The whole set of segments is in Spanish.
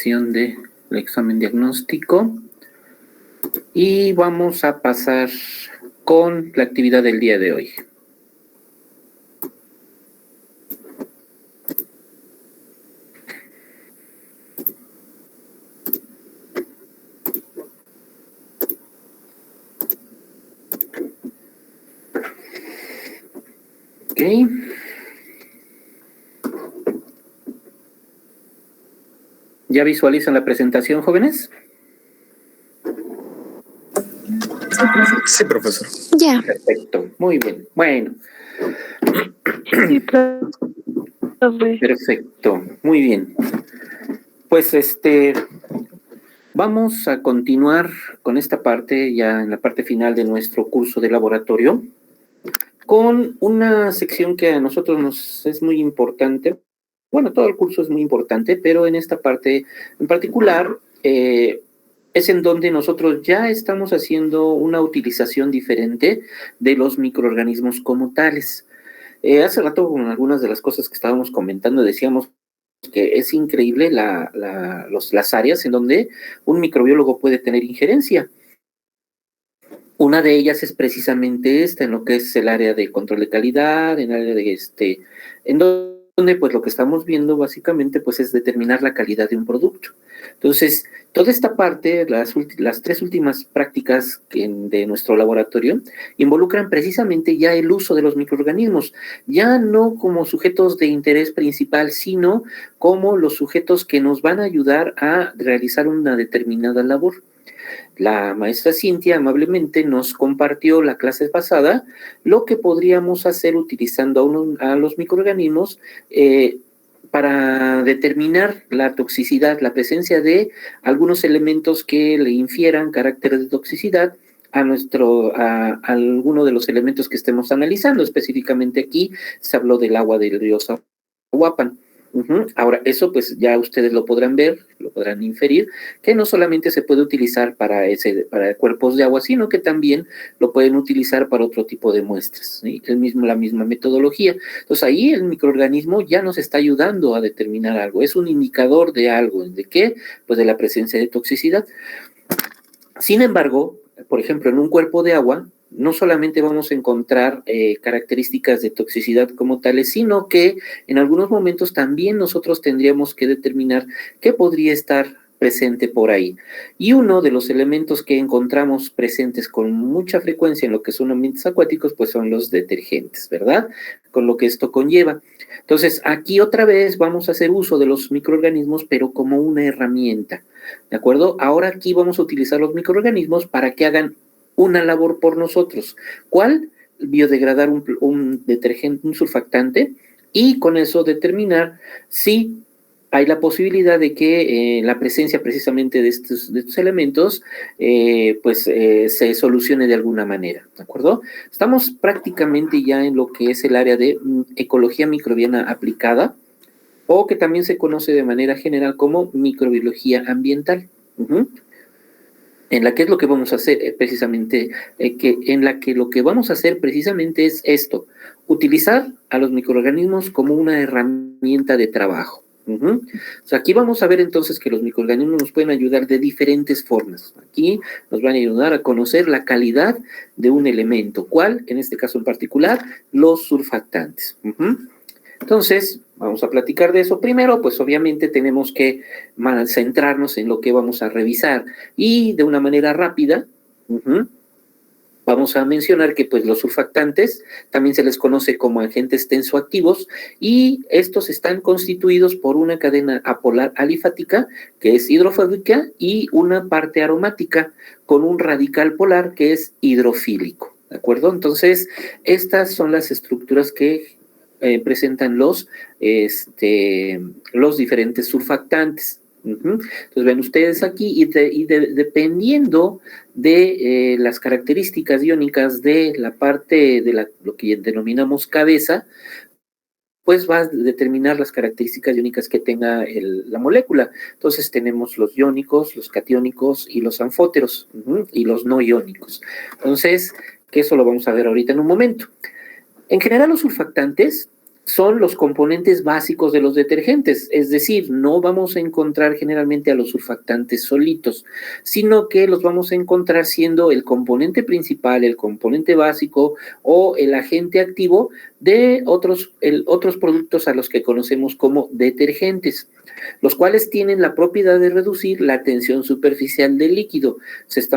sección del examen diagnóstico y vamos a pasar con la actividad del día de hoy. Ok. ¿Ya visualizan la presentación, jóvenes? Sí, profesor. Ya. Perfecto, muy bien. Bueno. Sí, profe. Perfecto, muy bien. Pues vamos a continuar con esta parte, ya en la parte final de nuestro curso de laboratorio, con una sección que a nosotros nos es muy importante. Bueno, todo el curso es muy importante, pero en esta parte en particular es en donde nosotros ya estamos haciendo una utilización diferente de los microorganismos como tales. Hace rato, con algunas de las cosas que estábamos comentando, decíamos que es increíble las áreas en donde un microbiólogo puede tener injerencia. Una de ellas es precisamente esta, en lo que es el área de control de calidad, en el área de en donde pues lo que estamos viendo básicamente pues es determinar la calidad de un producto. Entonces, toda esta parte, las tres últimas prácticas de nuestro laboratorio involucran precisamente ya el uso de los microorganismos, ya no como sujetos de interés principal, sino como los sujetos que nos van a ayudar a realizar una determinada labor. La maestra Cintia amablemente nos compartió la clase pasada lo que podríamos hacer utilizando a los microorganismos para determinar la toxicidad, la presencia de algunos elementos que le infieran carácter de toxicidad a alguno de los elementos que estemos analizando. Específicamente aquí se habló del agua del río Zahuapan. Ahora, eso pues ya ustedes lo podrán ver, lo podrán inferir, que no solamente se puede utilizar para cuerpos de agua, sino que también lo pueden utilizar para otro tipo de muestras, ¿sí? La misma metodología. Entonces ahí el microorganismo ya nos está ayudando a determinar algo, es un indicador de algo. ¿De qué? Pues de la presencia de toxicidad. Sin embargo, por ejemplo, en un cuerpo de agua, no solamente vamos a encontrar características de toxicidad como tales, sino que en algunos momentos también nosotros tendríamos que determinar qué podría estar presente por ahí. Y uno de los elementos que encontramos presentes con mucha frecuencia en lo que son ambientes acuáticos, pues son los detergentes, ¿verdad? Con lo que esto conlleva. Entonces, aquí otra vez vamos a hacer uso de los microorganismos, pero como una herramienta, ¿de acuerdo? Ahora aquí vamos a utilizar los microorganismos para que hagan una labor por nosotros. ¿Cuál? Biodegradar un detergente, un surfactante, y con eso determinar si hay la posibilidad de que la presencia precisamente de estos elementos se solucione de alguna manera, ¿de acuerdo? Estamos prácticamente ya en lo que es el área de ecología microbiana aplicada, o que también se conoce de manera general como microbiología ambiental. En la que es lo que vamos a hacer precisamente, lo que vamos a hacer precisamente es esto: utilizar a los microorganismos como una herramienta de trabajo. O sea, aquí vamos a ver entonces que los microorganismos nos pueden ayudar de diferentes formas. Aquí nos van a ayudar a conocer la calidad de un elemento. ¿Cuál? En este caso en particular, los surfactantes. Entonces, vamos a platicar de eso. Primero, pues obviamente tenemos que centrarnos en lo que vamos a revisar, y de una manera rápida vamos a mencionar que pues los surfactantes también se les conoce como agentes tensoactivos, y estos están constituidos por una cadena apolar alifática que es hidrofóbica y una parte aromática con un radical polar que es hidrofílico, ¿de acuerdo? Entonces, estas son las estructuras que presentan los diferentes surfactantes. Entonces ven ustedes aquí, dependiendo de las características iónicas de la parte de lo que denominamos cabeza, pues va a determinar las características iónicas que tenga la molécula. Entonces tenemos los iónicos, los catiónicos y los anfóteros, y los no iónicos. Entonces, que eso lo vamos a ver ahorita en un momento. En general, los surfactantes son los componentes básicos de los detergentes, es decir, no vamos a encontrar generalmente a los surfactantes solitos, sino que los vamos a encontrar siendo el componente principal, el componente básico o el agente activo de otros productos a los que conocemos como detergentes, los cuales tienen la propiedad de reducir la tensión superficial del líquido.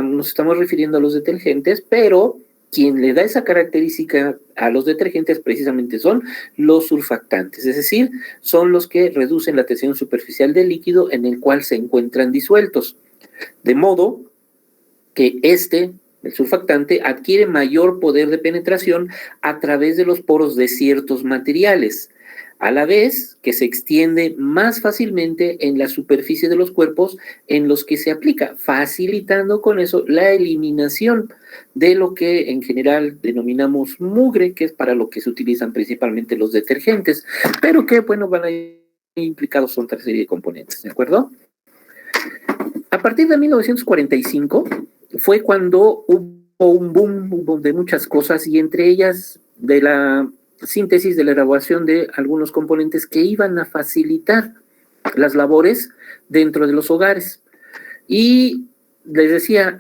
Nos estamos refiriendo a los detergentes, pero quien le da esa característica a los detergentes precisamente son los surfactantes, es decir, son los que reducen la tensión superficial del líquido en el cual se encuentran disueltos, de modo que el surfactante, adquiere mayor poder de penetración a través de los poros de ciertos materiales, a la vez que se extiende más fácilmente en la superficie de los cuerpos en los que se aplica, facilitando con eso la eliminación de lo que en general denominamos mugre, que es para lo que se utilizan principalmente los detergentes, pero que, bueno, van a ir implicados otra serie de componentes, ¿de acuerdo? A partir de 1945 fue cuando hubo un boom de muchas cosas, y entre ellas de la síntesis, de la elaboración de algunos componentes que iban a facilitar las labores dentro de los hogares. Y les decía,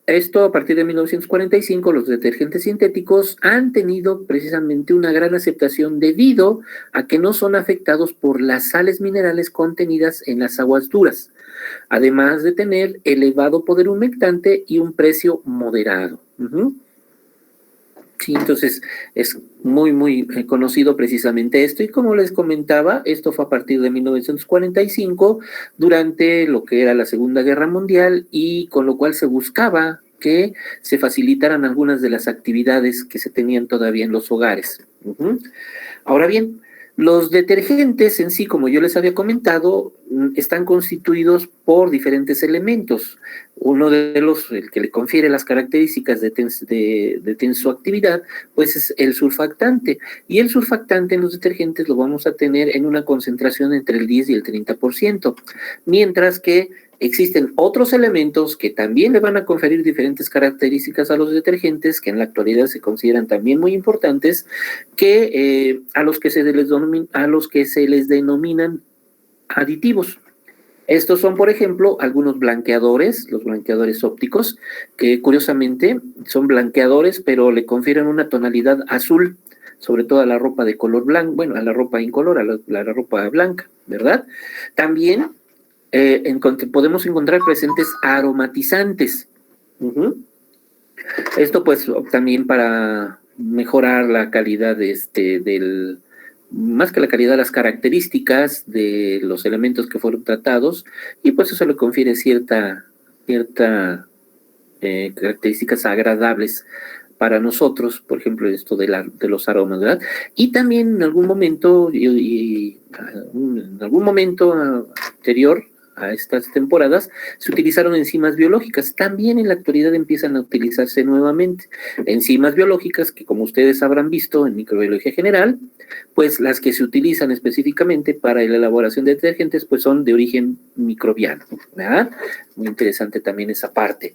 esto a partir de 1945, los detergentes sintéticos han tenido precisamente una gran aceptación debido a que no son afectados por las sales minerales contenidas en las aguas duras, además de tener elevado poder humectante y un precio moderado. Sí, entonces es muy conocido precisamente esto, y como les comentaba, esto fue a partir de 1945, durante lo que era la Segunda Guerra Mundial, y con lo cual se buscaba que se facilitaran algunas de las actividades que se tenían todavía en los hogares. Ahora bien, los detergentes en sí, como yo les había comentado, están constituidos por diferentes elementos. Uno de los, el que le confiere las características de tensoactividad, pues es el surfactante. Y el surfactante en los detergentes lo vamos a tener en una concentración entre el 10 y el 30%, mientras que existen otros elementos que también le van a conferir diferentes características a los detergentes, que en la actualidad se consideran también muy importantes, que a los que se les denominan aditivos. Estos son, por ejemplo, algunos blanqueadores, los blanqueadores ópticos, que curiosamente son blanqueadores, pero le confieren una tonalidad azul, sobre todo a la ropa de color blanco, bueno, a la ropa incolor, a la ropa blanca, ¿verdad? También podemos encontrar presentes aromatizantes. Esto pues también para mejorar la calidad más que la calidad, las características de los elementos que fueron tratados, y pues eso le confiere cierta características agradables para nosotros, por ejemplo, esto de los aromas, ¿verdad? Y también en algún momento anterior a estas temporadas, se utilizaron enzimas biológicas. También en la actualidad empiezan a utilizarse nuevamente enzimas biológicas que, como ustedes habrán visto en microbiología general, pues las que se utilizan específicamente para la elaboración de detergentes, pues son de origen microbiano, ¿verdad? Muy interesante también esa parte.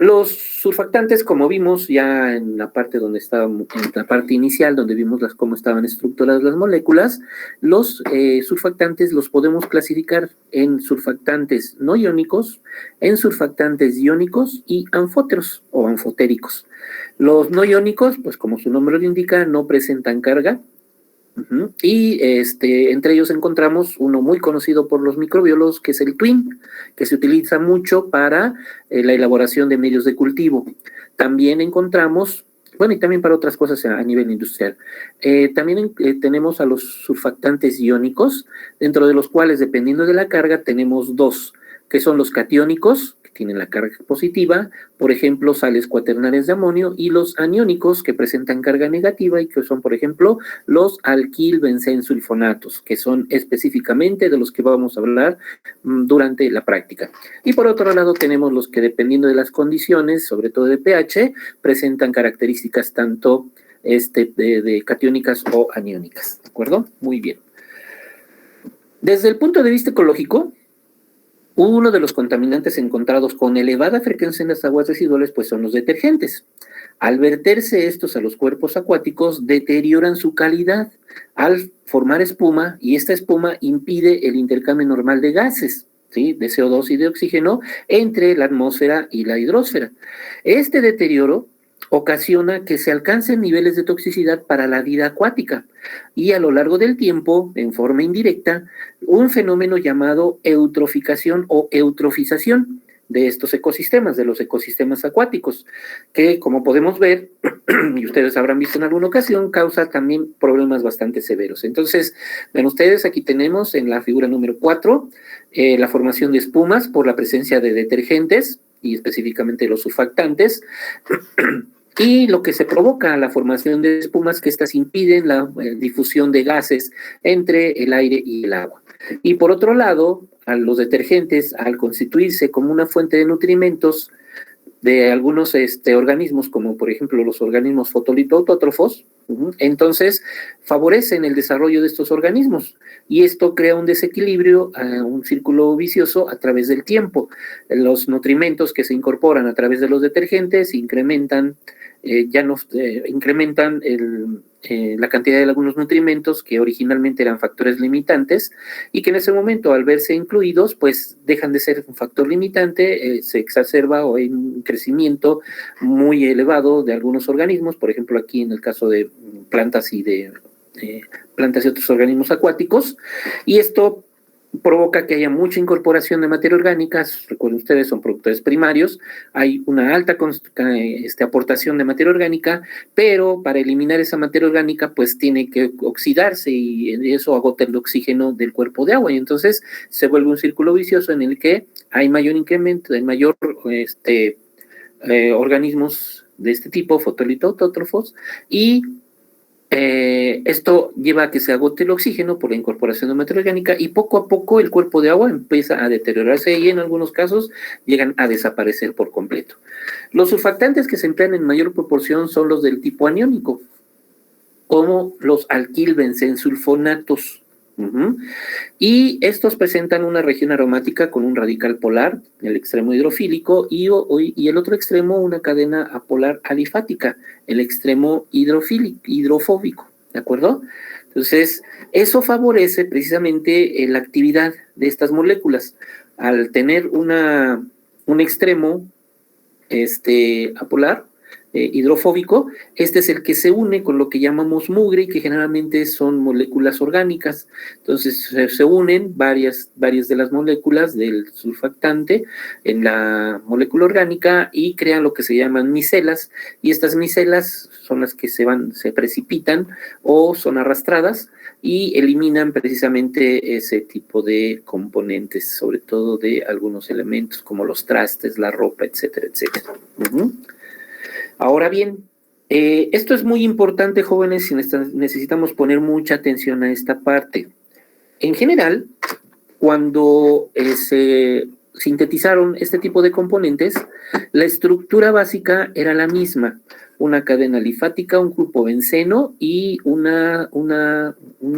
Los surfactantes, como vimos ya en la parte donde estábamos, en la parte inicial, donde vimos cómo estaban estructuradas las moléculas, los surfactantes los podemos clasificar en surfactantes no iónicos, en surfactantes iónicos y anfóteros o anfotéricos. Los no iónicos, pues como su nombre lo indica, no presentan carga. Y entre ellos encontramos uno muy conocido por los microbiólogos, que es el TWIN, que se utiliza mucho para la elaboración de medios de cultivo. También encontramos, bueno, y también para otras cosas a nivel industrial. También tenemos a los surfactantes iónicos, dentro de los cuales, dependiendo de la carga, tenemos dos, que son los catiónicos, que tienen la carga positiva, por ejemplo, sales cuaternarias de amonio, y los aniónicos, que presentan carga negativa, y que son, por ejemplo, los alquilbenzensulfonatos, que son específicamente de los que vamos a hablar durante la práctica. Y por otro lado tenemos los que, dependiendo de las condiciones, sobre todo de pH, presentan características tanto de catiónicas o aniónicas, ¿de acuerdo? Muy bien. Desde el punto de vista ecológico, Uno de los contaminantes encontrados con elevada frecuencia en las aguas residuales pues son los detergentes. Al verterse estos a los cuerpos acuáticos, deterioran su calidad al formar espuma, y esta espuma impide el intercambio normal de gases, ¿sí?, de CO2 y de oxígeno entre la atmósfera y la hidrosfera. Este deterioro ocasiona que se alcancen niveles de toxicidad para la vida acuática y a lo largo del tiempo, en forma indirecta, un fenómeno llamado eutroficación o eutrofización de estos ecosistemas, de los ecosistemas acuáticos, que como podemos ver, y ustedes habrán visto en alguna ocasión, causa también problemas bastante severos. Entonces, ven ustedes, aquí tenemos en la figura número 4, la formación de espumas por la presencia de detergentes, y específicamente los surfactantes, y lo que se provoca la formación de espumas, que estas impiden la difusión de gases entre el aire y el agua. Y por otro lado, a los detergentes, al constituirse como una fuente de nutrimentos de algunos organismos, como por ejemplo los organismos fotolitoautótrofos, entonces favorecen el desarrollo de estos organismos, y esto crea un desequilibrio, un círculo vicioso a través del tiempo. Los nutrimentos que se incorporan a través de los detergentes incrementan la cantidad de algunos nutrimentos que originalmente eran factores limitantes, y que en ese momento, al verse incluidos, pues dejan de ser un factor limitante, se exacerba o hay un crecimiento muy elevado de algunos organismos, por ejemplo aquí en el caso de plantas y otros organismos acuáticos, y esto provoca que haya mucha incorporación de materia orgánica. Recuerden ustedes, son productores primarios, hay una alta aportación de materia orgánica, pero para eliminar esa materia orgánica pues tiene que oxidarse, y eso agota el oxígeno del cuerpo de agua, y entonces se vuelve un círculo vicioso en el que hay mayor incremento, hay mayor organismos de este tipo, fotolitoautótrofos, y esto lleva a que se agote el oxígeno por la incorporación de materia orgánica, y poco a poco el cuerpo de agua empieza a deteriorarse y en algunos casos llegan a desaparecer por completo. Los surfactantes que se emplean en mayor proporción son los del tipo aniónico, como los alquilbenzensulfonatos. Y estos presentan una región aromática con un radical polar, el extremo hidrofílico, y el otro extremo una cadena apolar alifática, el extremo hidrofóbico, ¿de acuerdo? Entonces, eso favorece precisamente la actividad de estas moléculas. Al tener un extremo apolar, hidrofóbico, este es el que se une con lo que llamamos mugre, y que generalmente son moléculas orgánicas. Entonces se unen varias de las moléculas del surfactante en la molécula orgánica y crean lo que se llaman micelas, y estas micelas son las que se precipitan o son arrastradas y eliminan precisamente ese tipo de componentes, sobre todo de algunos elementos como los trastes, la ropa, etcétera, etcétera. Ahora bien, esto es muy importante, jóvenes, y necesitamos poner mucha atención a esta parte. En general, cuando se sintetizaron este tipo de componentes, la estructura básica era la misma: una cadena alifática, un grupo benceno y un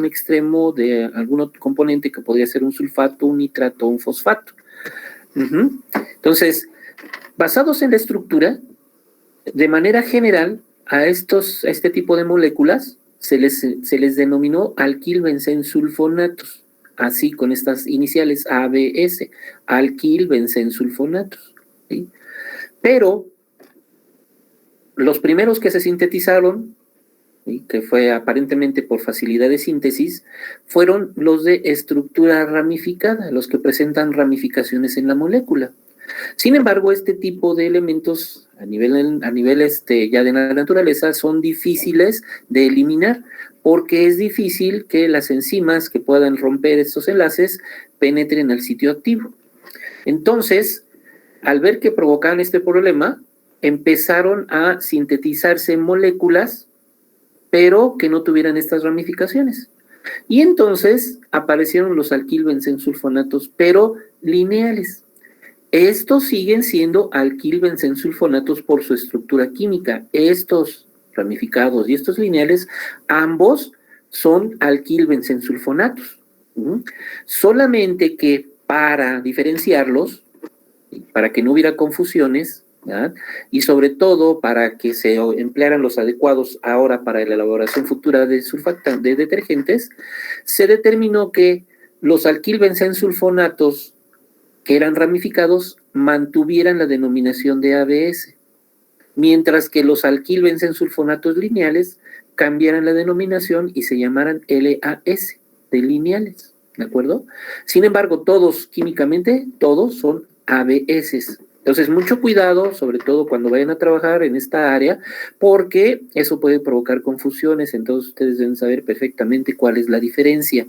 extremo de algún otro componente que podría ser un sulfato, un nitrato, un fosfato. Entonces, basados en la estructura, de manera general, a este tipo de moléculas se les denominó alquilbenzensulfonatos, así con estas iniciales ABS, alquilbenzensulfonatos, ¿sí? Pero los primeros que se sintetizaron, ¿sí?, que fue aparentemente por facilidad de síntesis, fueron los de estructura ramificada, los que presentan ramificaciones en la molécula. Sin embargo, este tipo de elementos a nivel ya de la naturaleza son difíciles de eliminar, porque es difícil que las enzimas que puedan romper estos enlaces penetren al sitio activo. Entonces, al ver que provocaban este problema, empezaron a sintetizarse moléculas, pero que no tuvieran estas ramificaciones. Y entonces aparecieron los alquilbenzensulfonatos, pero lineales. Estos siguen siendo alquilbenzensulfonatos por su estructura química. Estos ramificados y estos lineales, ambos son alquilbenzensulfonatos. Solamente que para diferenciarlos, para que no hubiera confusiones, ¿verdad? Y sobre todo para que se emplearan los adecuados ahora para la elaboración futura de de detergentes, se determinó que los alquilbenzensulfonatos que eran ramificados mantuvieran la denominación de ABS, mientras que los alquilbenzensulfonatos lineales cambiaran la denominación y se llamaran LAS, de lineales, ¿de acuerdo? Sin embargo, todos, químicamente, todos son ABS. Entonces, mucho cuidado, sobre todo cuando vayan a trabajar en esta área, porque eso puede provocar confusiones, entonces ustedes deben saber perfectamente cuál es la diferencia.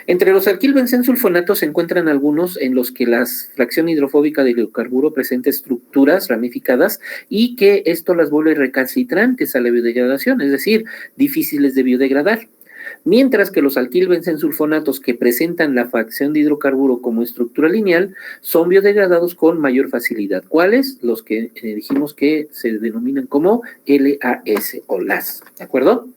Entre los alquilbenzensulfonatos se encuentran algunos en los que la fracción hidrofóbica del hidrocarburo presenta estructuras ramificadas y que esto las vuelve recalcitrantes a la biodegradación, es decir, difíciles de biodegradar. Mientras que los alquilbenzensulfonatos que presentan la fracción de hidrocarburo como estructura lineal son biodegradados con mayor facilidad. ¿Cuáles? Los que dijimos que se denominan como LAS o LAS, ¿de acuerdo?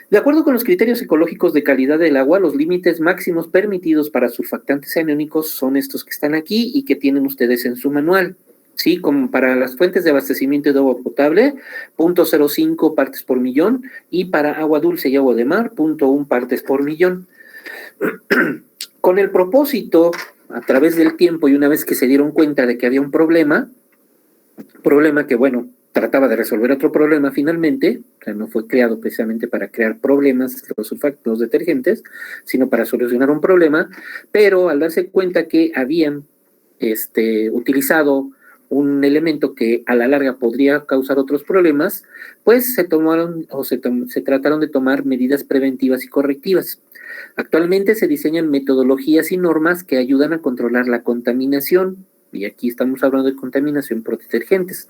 De acuerdo con los criterios ecológicos de calidad del agua, los límites máximos permitidos para surfactantes aniónicos son estos que están aquí y que tienen ustedes en su manual. Sí, como para las fuentes de abastecimiento de agua potable, 0.05 partes por millón, y para agua dulce y agua de mar, 0.1 partes por millón. Con el propósito, a través del tiempo y una vez que se dieron cuenta de que había un problema que, bueno, trataba de resolver otro problema finalmente, o sea, no fue creado precisamente para crear problemas, los detergentes, sino para solucionar un problema, pero al darse cuenta que habían utilizado un elemento que a la larga podría causar otros problemas, pues se trataron de tomar medidas preventivas y correctivas. Actualmente se diseñan metodologías y normas que ayudan a controlar la contaminación, y aquí estamos hablando de contaminación por detergentes.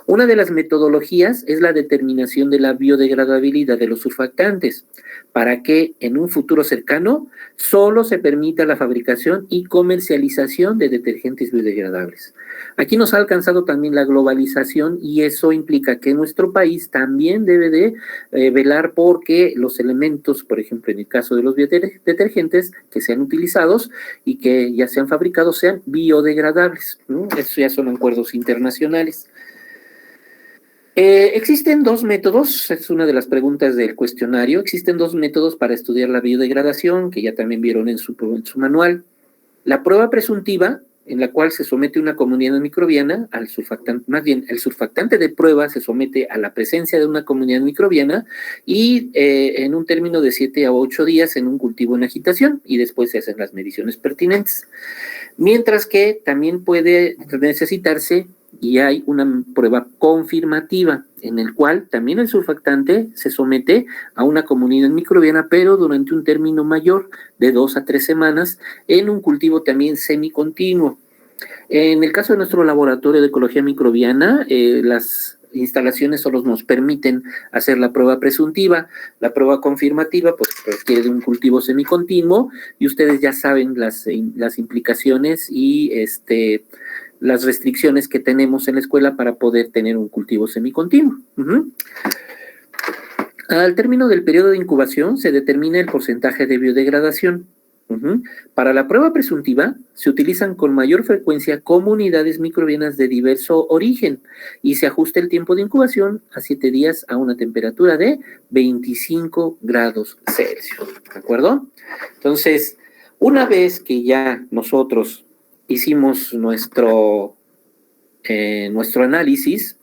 Una de las metodologías es la determinación de la biodegradabilidad de los surfactantes, para que en un futuro cercano solo se permita la fabricación y comercialización de detergentes biodegradables. Aquí nos ha alcanzado también la globalización y eso implica que nuestro país también debe de velar porque los elementos, por ejemplo, en el caso de los detergentes que sean utilizados y que ya sean fabricados sean biodegradables, ¿no? Eso ya son acuerdos internacionales. Existen dos métodos, es una de las preguntas del cuestionario, existen dos métodos para estudiar la biodegradación, que ya también vieron en su manual. La prueba presuntiva, en la cual se somete una comunidad microbiana al surfactante, más bien el surfactante de prueba se somete a la presencia de una comunidad microbiana y en un término de 7 a 8 días en un cultivo en agitación y después se hacen las mediciones pertinentes. Mientras que también puede necesitarse y hay una prueba confirmativa en el cual también el surfactante se somete a una comunidad microbiana, pero durante un término mayor de 2 a 3 semanas en un cultivo también semicontinuo. En el caso de nuestro laboratorio de ecología microbiana, las instalaciones solo nos permiten hacer la prueba presuntiva. La prueba confirmativa pues requiere de un cultivo semicontinuo y ustedes ya saben las implicaciones y las restricciones que tenemos en la escuela para poder tener un cultivo semicontinuo. Al término del periodo de incubación se determina el porcentaje de biodegradación. Para la prueba presuntiva se utilizan con mayor frecuencia comunidades microbianas de diverso origen y se ajusta el tiempo de incubación a 7 días a una temperatura de 25 grados Celsius. ¿De acuerdo? Entonces, una vez que ya nosotros hicimos nuestro análisis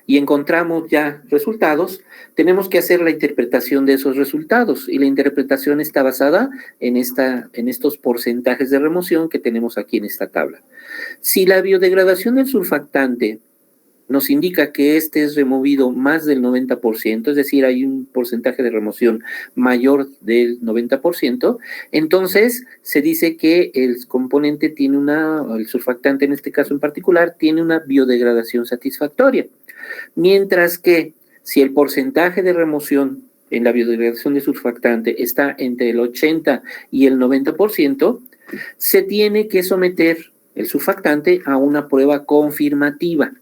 y encontramos ya resultados, tenemos que hacer la interpretación de esos resultados y la interpretación está basada en estos porcentajes de remoción que tenemos aquí en esta tabla. Si la biodegradación del surfactante nos indica que este es removido más del 90%, es decir, hay un porcentaje de remoción mayor del 90%, entonces se dice que el componente tiene el surfactante en este caso en particular, tiene una biodegradación satisfactoria. Mientras que si el porcentaje de remoción en la biodegradación de surfactante está entre el 80 y el 90%, se tiene que someter el surfactante a una prueba confirmativa.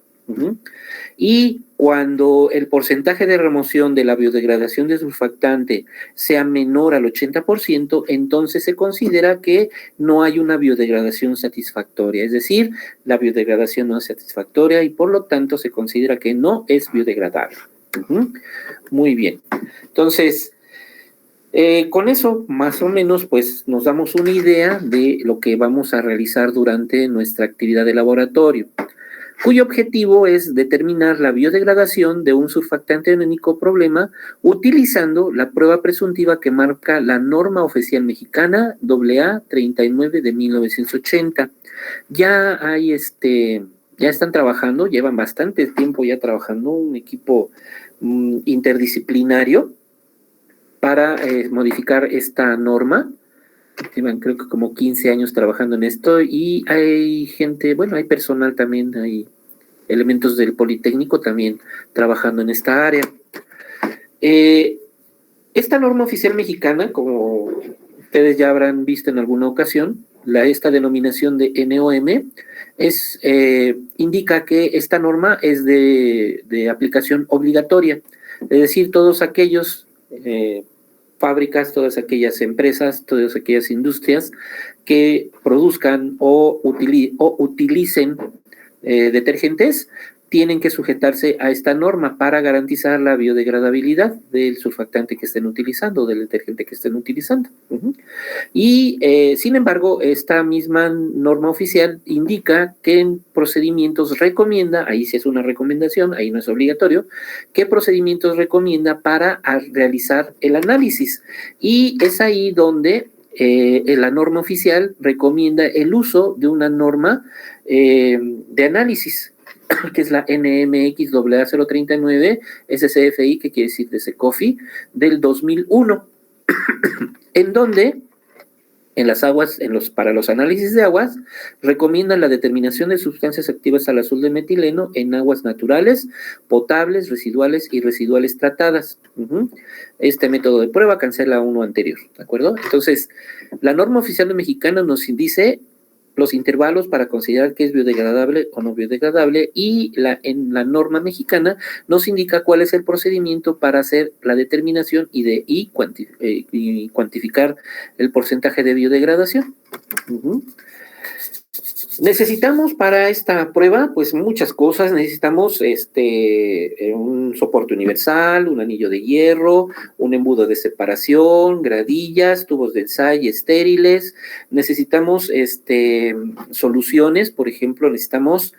Y cuando el porcentaje de remoción de la biodegradación de surfactante sea menor al 80%, entonces se considera que no hay una biodegradación satisfactoria, es decir, la biodegradación no es satisfactoria y por lo tanto se considera que no es biodegradable. Muy bien. Entonces, con eso, más o menos, pues nos damos una idea de lo que vamos a realizar durante nuestra actividad de laboratorio, cuyo objetivo es determinar la biodegradación de un surfactante iónico problema utilizando la prueba presuntiva que marca la norma oficial mexicana AA 39 de 1980. Ya hay ya están trabajando, llevan bastante tiempo ya trabajando, un equipo interdisciplinario para modificar esta norma. Llevan creo que como 15 años trabajando en esto y hay gente, bueno, hay personal también, hay elementos del Politécnico también trabajando en esta área. Esta norma oficial mexicana, como ustedes ya habrán visto en alguna ocasión, esta denominación de NOM indica que esta norma es de aplicación obligatoria, es decir, todos aquellos fábricas, todas aquellas empresas, todas aquellas industrias que produzcan o utilicen detergentes tienen que sujetarse a esta norma para garantizar la biodegradabilidad del surfactante que estén utilizando, del detergente que estén utilizando. Y, sin embargo, esta misma norma oficial indica que en procedimientos recomienda, ahí sí es una recomendación, ahí no es obligatorio, qué procedimientos recomienda para realizar el análisis. Y es ahí donde la norma oficial recomienda el uso de una norma de análisis, que es la NMX AA039 SCFI, que quiere decir de SECOFI, del 2001, en donde en las aguas, para los análisis de aguas, recomiendan la determinación de sustancias activas al azul de metileno en aguas naturales, potables, residuales y residuales tratadas. Este método de prueba cancela uno anterior, ¿de acuerdo? Entonces, la norma oficial mexicana nos dice los intervalos para considerar que es biodegradable o no biodegradable y en la norma mexicana nos indica cuál es el procedimiento para hacer la determinación y cuantificar el porcentaje de biodegradación. Necesitamos para esta prueba, pues muchas cosas. Necesitamos un soporte universal, un anillo de hierro, un embudo de separación, gradillas, tubos de ensayo estériles. Necesitamos soluciones, por ejemplo, necesitamos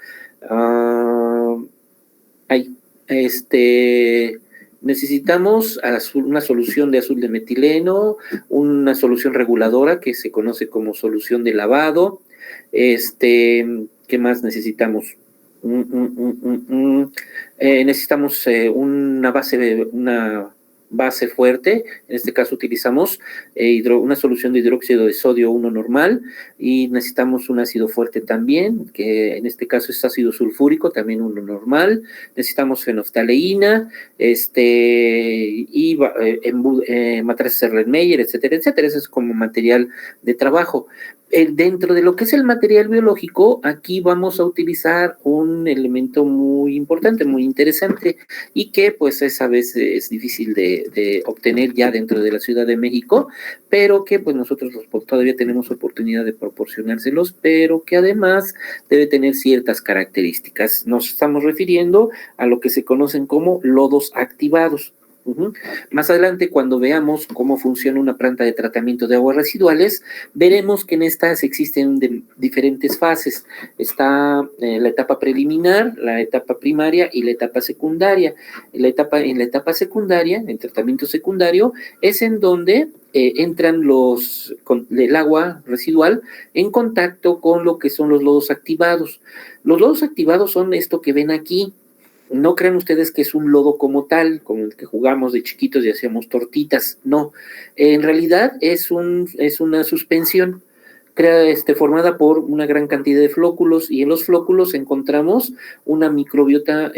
necesitamos una solución de azul de metileno, una solución reguladora que se conoce como solución de lavado. ¿Qué más necesitamos? Necesitamos una base fuerte. En este caso utilizamos una solución de hidróxido de sodio 1 normal y necesitamos un ácido fuerte también, que en este caso es ácido sulfúrico, también uno normal. Necesitamos fenoftaleína, y matrices Erlenmeyer, etcétera, etcétera. Ese es como material de trabajo. Dentro de lo que es el material biológico, aquí vamos a utilizar un elemento muy importante, muy interesante, y que pues a veces es difícil de obtener ya dentro de la Ciudad de México, pero que pues nosotros todavía tenemos oportunidad de proporcionárselos, pero que además debe tener ciertas características. Nos estamos refiriendo a lo que se conocen como lodos activados. Más adelante, cuando veamos cómo funciona una planta de tratamiento de aguas residuales, veremos que en estas existen diferentes fases. Está la etapa preliminar, la etapa primaria y la etapa secundaria. En la etapa secundaria, en tratamiento secundario, es en donde entran el agua residual en contacto con lo que son los lodos activados. Los lodos activados son esto que ven aquí. No crean ustedes que es un lodo como tal, como el que jugamos de chiquitos y hacíamos tortitas. No, en realidad es una suspensión formada por una gran cantidad de flóculos, y en los flóculos encontramos una microbiota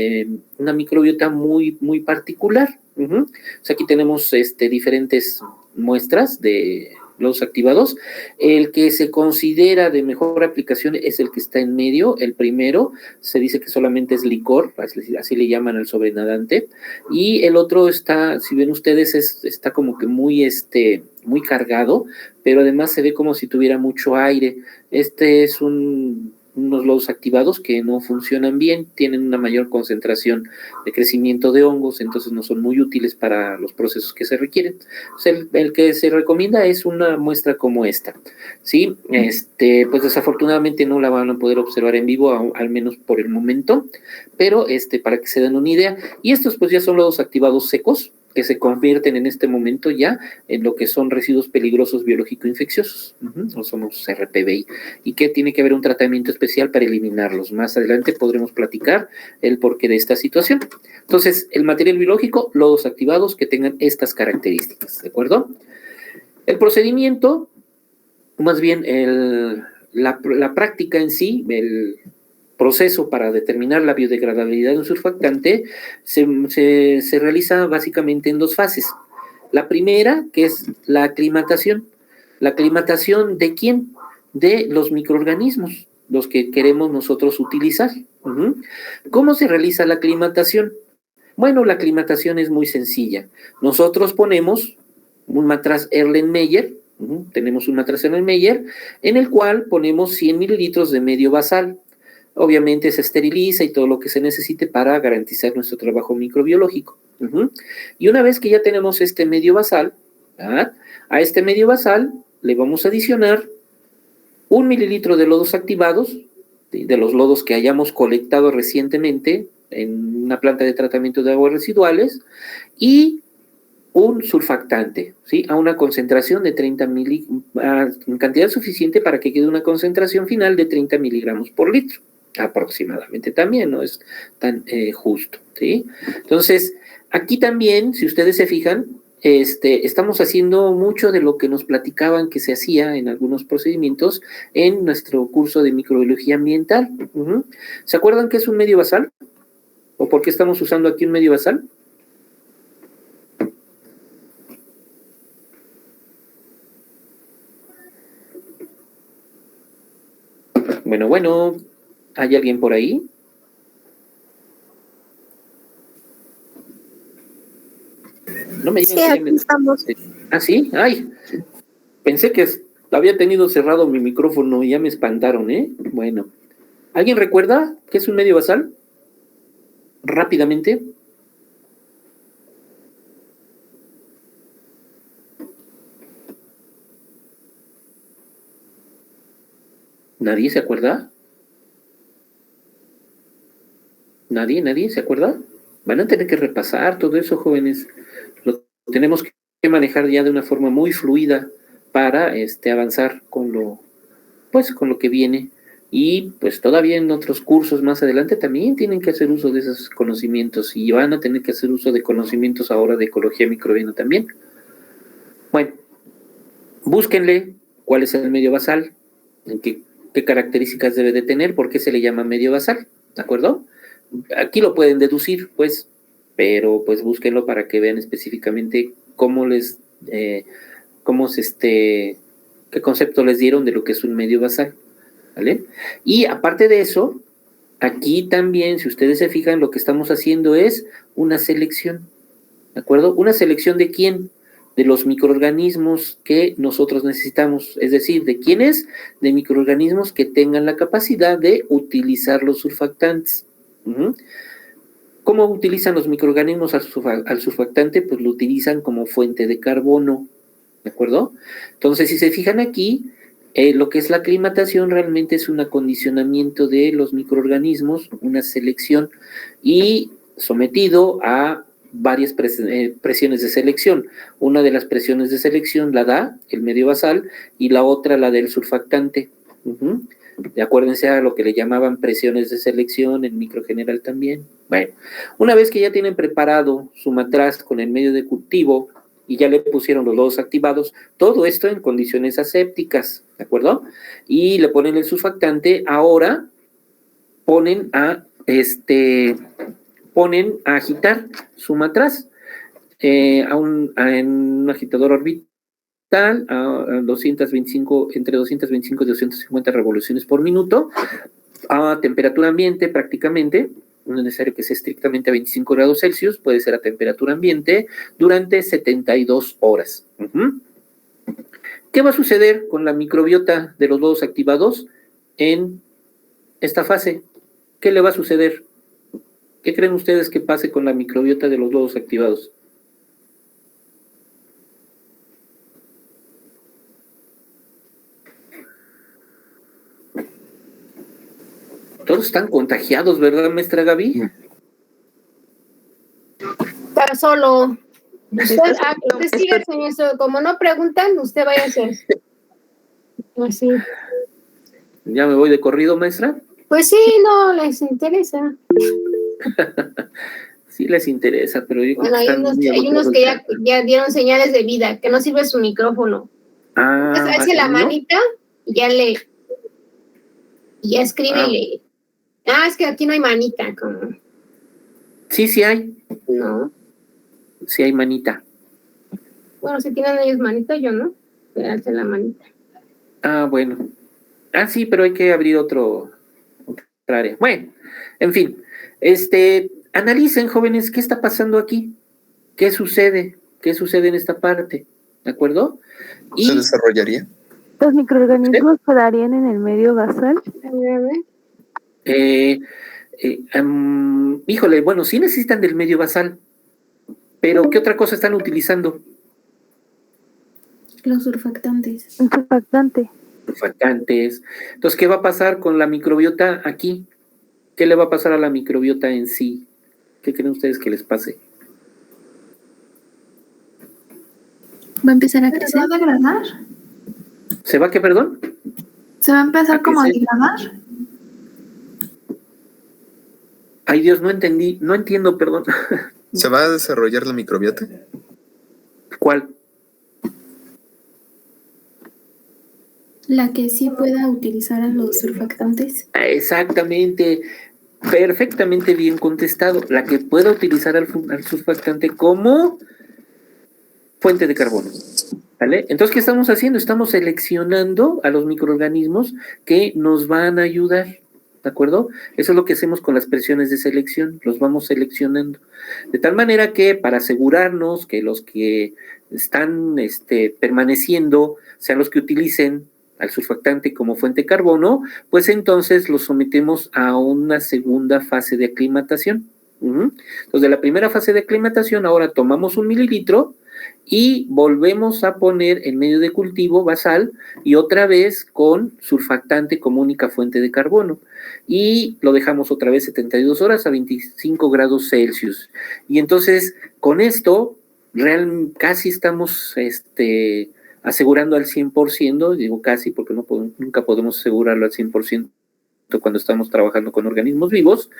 muy, muy particular. O sea, aquí tenemos diferentes muestras de lodos activados. El que se considera de mejor aplicación es el que está en medio, el primero, se dice que solamente es licor, así le llaman al sobrenadante, y el otro está, si ven ustedes, está como que muy cargado, pero además se ve como si tuviera mucho aire. Este es unos lodos activados que no funcionan bien, tienen una mayor concentración de crecimiento de hongos, entonces no son muy útiles para los procesos que se requieren. El que se recomienda es una muestra como esta, ¿sí? Pues desafortunadamente no la van a poder observar en vivo, al menos por el momento, pero para que se den una idea. Y estos pues ya son lodos activados secos, que se convierten en este momento ya en lo que son residuos peligrosos biológico-infecciosos, o somos RPBI, y que tiene que haber un tratamiento especial para eliminarlos. Más adelante podremos platicar el porqué de esta situación. Entonces, el material biológico, lodos activados que tengan estas características, ¿de acuerdo? El procedimiento, más bien la práctica en sí, el proceso para determinar la biodegradabilidad de un surfactante se realiza básicamente en dos fases. La primera, que es la aclimatación. ¿La aclimatación de quién? De los microorganismos, los que queremos nosotros utilizar. ¿Cómo se realiza la aclimatación? Bueno, la aclimatación es muy sencilla. Nosotros ponemos un matraz Erlenmeyer, tenemos un matraz Erlenmeyer, en el cual ponemos 100 mililitros de medio basal. Obviamente se esteriliza y todo lo que se necesite para garantizar nuestro trabajo microbiológico. Y una vez que ya tenemos este medio basal, ¿verdad? A este medio basal le vamos a adicionar 1 mililitro de lodos activados, de los lodos que hayamos colectado recientemente en una planta de tratamiento de aguas residuales, y un surfactante, ¿sí? A una concentración de 30 en cantidad suficiente para que quede una concentración final de 30 miligramos por litro, aproximadamente también, no es tan justo, ¿sí? Entonces, aquí también, si ustedes se fijan, estamos haciendo mucho de lo que nos platicaban que se hacía en algunos procedimientos en nuestro curso de microbiología ambiental. ¿Se acuerdan qué es un medio basal? ¿O por qué estamos usando aquí un medio basal? Bueno, ¿hay alguien por ahí? No me digan sí, aquí estamos. ¿Ah, sí? Ay, pensé que había tenido cerrado mi micrófono y ya me espantaron, ¿eh? Bueno, ¿alguien recuerda qué es un medio basal? Rápidamente. ¿Nadie se acuerda? ¿Nadie se acuerda? Van a tener que repasar todo eso, jóvenes. Lo tenemos que manejar ya de una forma muy fluida para avanzar con lo que viene. Y pues todavía en otros cursos más adelante también tienen que hacer uso de esos conocimientos y van a tener que hacer uso de conocimientos ahora de ecología microbiana también. Bueno, búsquenle cuál es el medio basal, en qué características debe de tener, por qué se le llama medio basal, ¿de acuerdo? Aquí lo pueden deducir, pues, pero pues búsquenlo para que vean específicamente qué concepto les dieron de lo que es un medio basal, ¿vale? Y aparte de eso, aquí también, si ustedes se fijan, lo que estamos haciendo es una selección, ¿de acuerdo? ¿Una selección de quién? De los microorganismos que nosotros necesitamos, es decir, ¿de quiénes? De microorganismos que tengan la capacidad de utilizar los surfactantes. ¿Cómo utilizan los microorganismos al surfactante? Pues lo utilizan como fuente de carbono, ¿de acuerdo? Entonces, si se fijan aquí, lo que es la aclimatación realmente es un acondicionamiento de los microorganismos, una selección, y sometido a varias presiones de selección. Una de las presiones de selección la da el medio basal y la otra la del surfactante. Acuérdense a lo que le llamaban presiones de selección en microgeneral también. Bueno, una vez que ya tienen preparado su matraz con el medio de cultivo y ya le pusieron los lodos activados, todo esto en condiciones asépticas, ¿de acuerdo? Y le ponen el surfactante, ahora ponen a agitar su matraz en un agitador orbital tal a 225, entre 225 y 250 revoluciones por minuto, a temperatura ambiente prácticamente, no es necesario que sea estrictamente a 25 grados Celsius, puede ser a temperatura ambiente, durante 72 horas. ¿Qué va a suceder con la microbiota de los lodos activados en esta fase? ¿Qué le va a suceder? ¿Qué creen ustedes que pase con la microbiota de los lodos activados? Todos están contagiados, ¿verdad, maestra Gaby? Está solo. Usted sigue, señor. Como no preguntan, usted vaya a hacer. Así. ¿Ya me voy de corrido, maestra? Pues sí, no les interesa. Sí les interesa, pero yo creo Bueno, hay unos que ya dieron señales de vida, que no sirve su micrófono. Entonces hace la manita y ya escribe y le... es que aquí no hay manita. Como... Sí hay. No. Sí hay manita. Bueno, si tienen ellos manita, yo no. Pero hace la manita. Bueno. Sí, pero hay que abrir otra área. Bueno, en fin. Analicen, jóvenes, ¿qué está pasando aquí? ¿Qué sucede? ¿Qué sucede en esta parte? ¿De acuerdo? ¿Se desarrollaría? ¿Los microorganismos quedarían en el medio basal? Híjole, bueno, sí necesitan del medio basal, pero ¿qué otra cosa están utilizando? Los surfactantes. Un surfactante. Surfactantes. Entonces, ¿qué va a pasar con la microbiota aquí? ¿Qué le va a pasar a la microbiota en sí? ¿Qué creen ustedes que les pase? ¿Va a empezar a crecer? ¿Se va a degradar? ¿Se va a qué, perdón? ¿Se va a empezar como a degradar? Ay, Dios, no entiendo, perdón. ¿Se va a desarrollar la microbiota? ¿Cuál? La que sí pueda utilizar a los surfactantes. Exactamente, perfectamente bien contestado. La que pueda utilizar al surfactante como fuente de carbono. ¿Vale? Entonces, ¿qué estamos haciendo? Estamos seleccionando a los microorganismos que nos van a ayudar. ¿De acuerdo? Eso es lo que hacemos con las presiones de selección, los vamos seleccionando. De tal manera que para asegurarnos que los que están permaneciendo sean los que utilicen al surfactante como fuente de carbono, pues entonces los sometemos a una segunda fase de aclimatación. Entonces, de la primera fase de aclimatación, ahora tomamos 1 mililitro y volvemos a poner en medio de cultivo basal y otra vez con surfactante como única fuente de carbono. Y lo dejamos otra vez 72 horas a 25 grados Celsius. Y entonces, con esto, casi estamos asegurando al 100%, digo casi porque nunca podemos asegurarlo al 100% cuando estamos trabajando con organismos vivos,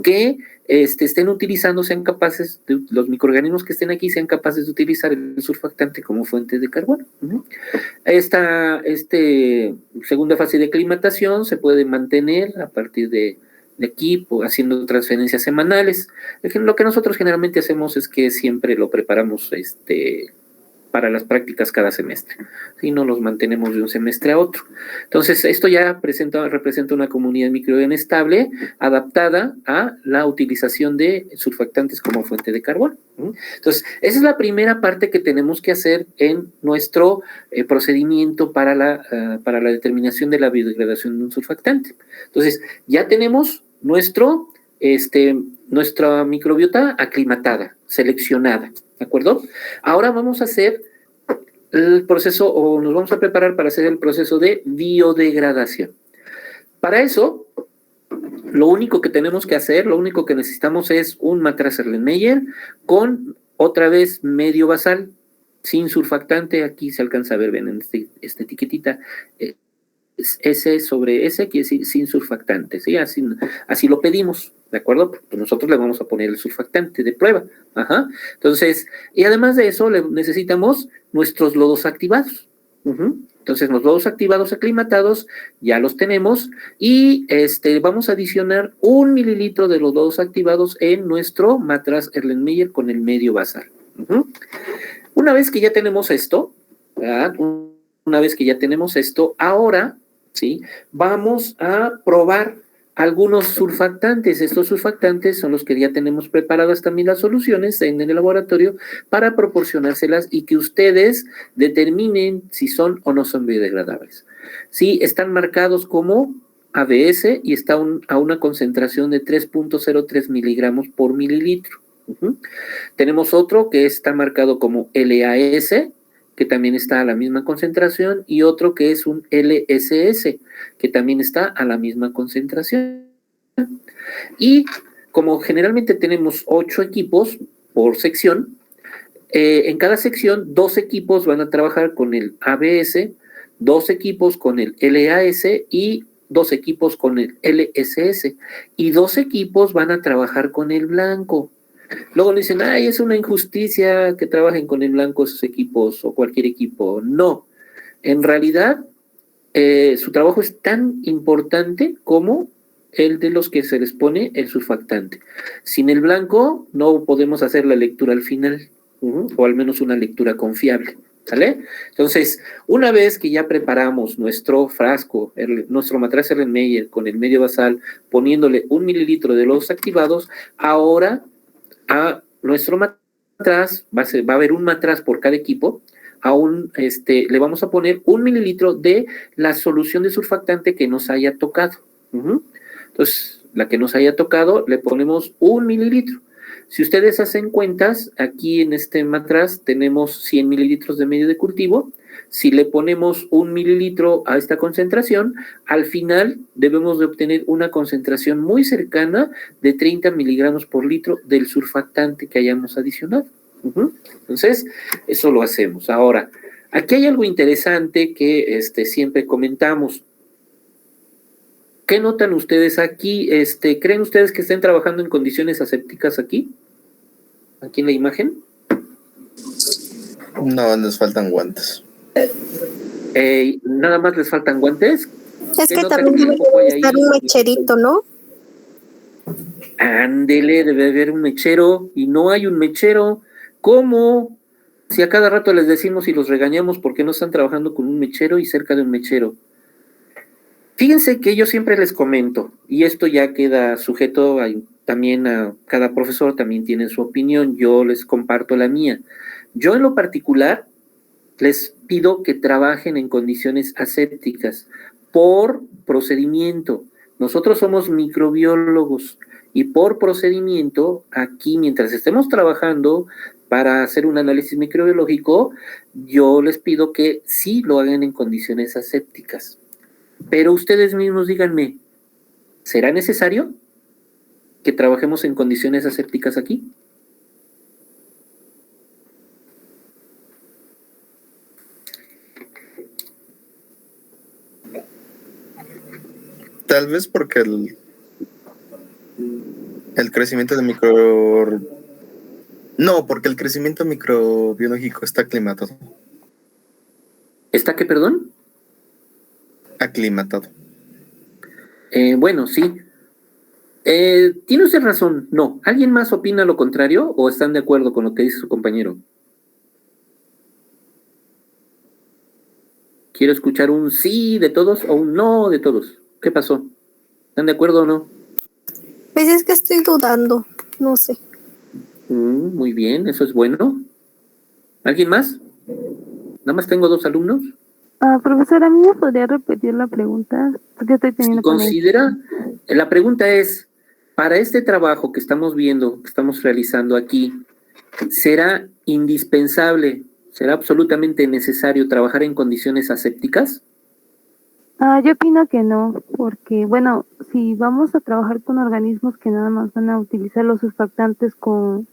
que estén utilizando, sean capaces, los microorganismos que estén aquí sean capaces de utilizar el surfactante como fuente de carbono. Esta segunda fase de aclimatación se puede mantener a partir de aquí, haciendo transferencias semanales. Lo que nosotros generalmente hacemos es que siempre lo preparamos para las prácticas cada semestre, y no los mantenemos de un semestre a otro. Entonces, esto ya representa una comunidad microbiana estable, adaptada a la utilización de surfactantes como fuente de carbono. Entonces, esa es la primera parte que tenemos que hacer en nuestro procedimiento para la determinación de la biodegradación de un surfactante. Entonces, ya tenemos nuestra microbiota aclimatada, seleccionada, ¿de acuerdo? Ahora vamos a hacer el proceso, o nos vamos a preparar para hacer el proceso de biodegradación. Para eso, lo único que tenemos que hacer, lo único que necesitamos es un matraz Erlenmeyer con otra vez medio basal, sin surfactante. Aquí se alcanza a ver, ven en esta etiquetita, S sobre S quiere decir sin surfactante, ¿sí? Así lo pedimos, ¿de acuerdo? Pues nosotros le vamos a poner el surfactante de prueba. Entonces, y además de eso, necesitamos nuestros lodos activados. Entonces, los lodos activados aclimatados ya los tenemos y vamos a adicionar 1 mililitro de los lodos activados en nuestro matraz Erlenmeyer con el medio basal. Una vez que ya tenemos esto, ¿verdad? Una vez que ya tenemos esto, ahora, ¿sí? Vamos a probar algunos surfactantes. Estos surfactantes son los que ya tenemos preparadas también las soluciones en el laboratorio para proporcionárselas y que ustedes determinen si son o no son biodegradables. Sí, están marcados como ABS y está a una concentración de 3.03 miligramos por mililitro. Tenemos otro que está marcado como LAS, que también está a la misma concentración, y otro que es un LSS, que también está a la misma concentración. Y como generalmente tenemos 8 equipos por sección, en cada sección 2 equipos van a trabajar con el ABS, 2 equipos con el LAS y 2 equipos con el LSS, y 2 equipos van a trabajar con el blanco. Luego le dicen, ay, es una injusticia que trabajen con el blanco esos equipos o cualquier equipo. No, en realidad su trabajo es tan importante como el de los que se les pone el surfactante. Sin el blanco no podemos hacer la lectura al final, o al menos una lectura confiable, ¿sale? Entonces, una vez que ya preparamos nuestro frasco, nuestro matraz Erlenmeyer con el medio basal, poniéndole 1 mililitro de los activados, ahora a nuestro matraz, va a haber un matraz por cada equipo, le vamos a poner 1 mililitro de la solución de surfactante que nos haya tocado. Entonces, la que nos haya tocado, le ponemos 1 mililitro. Si ustedes hacen cuentas, aquí en este matraz tenemos 100 mililitros de medio de cultivo. Si le ponemos 1 mililitro a esta concentración, al final debemos de obtener una concentración muy cercana de 30 miligramos por litro del surfactante que hayamos adicionado. Entonces, eso lo hacemos. Ahora, aquí hay algo interesante que siempre comentamos. ¿Qué notan ustedes aquí? ¿Creen ustedes que estén trabajando en condiciones asépticas aquí? ¿Aquí en la imagen? No, nos faltan guantes. ¿Nada más les faltan guantes? Es que también debe estar un mecherito, ¿no? Ándele, debe haber un mechero y no hay un mechero. ¿Cómo? Si a cada rato les decimos y los regañamos porque no están trabajando con un mechero y cerca de un mechero. Fíjense que yo siempre les comento, y esto ya queda sujeto también a cada profesor, también tiene su opinión, yo les comparto la mía. Yo en lo particular les pido que trabajen en condiciones asépticas por procedimiento. Nosotros somos microbiólogos y por procedimiento, aquí mientras estemos trabajando para hacer un análisis microbiológico, yo les pido que sí lo hagan en condiciones asépticas. Pero ustedes mismos díganme, ¿será necesario que trabajemos en condiciones asépticas aquí? Tal vez porque el crecimiento de No, porque el crecimiento microbiológico está aclimatado. ¿Está qué, perdón? Aclimatado. Bueno, sí. ¿Tiene usted razón? No. ¿Alguien más opina lo contrario o están de acuerdo con lo que dice su compañero? Quiero escuchar un sí de todos o un no de todos. ¿Qué pasó? ¿Están de acuerdo o no? Pues es que estoy dudando, no sé. Muy bien, eso es bueno. ¿Alguien más? Nada más tengo 2 alumnos. Profesora, ¿a mí me podría repetir la pregunta? Porque estoy teniendo la pregunta es, para este trabajo que estamos viendo, que estamos realizando aquí, ¿será indispensable, será absolutamente necesario trabajar en condiciones asépticas? Yo opino que no, porque, bueno, si vamos a trabajar con organismos que nada más van a utilizar los surfactantes como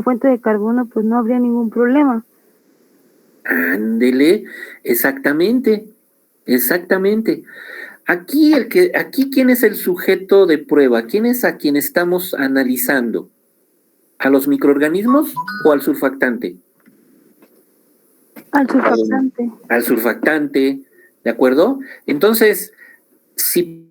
fuente de carbono, pues no habría ningún problema. Ándele, exactamente. Aquí, ¿quién es el sujeto de prueba? ¿Quién es a quien estamos analizando? ¿A los microorganismos o al surfactante? Al surfactante. Al surfactante, ¿de acuerdo? Entonces, si,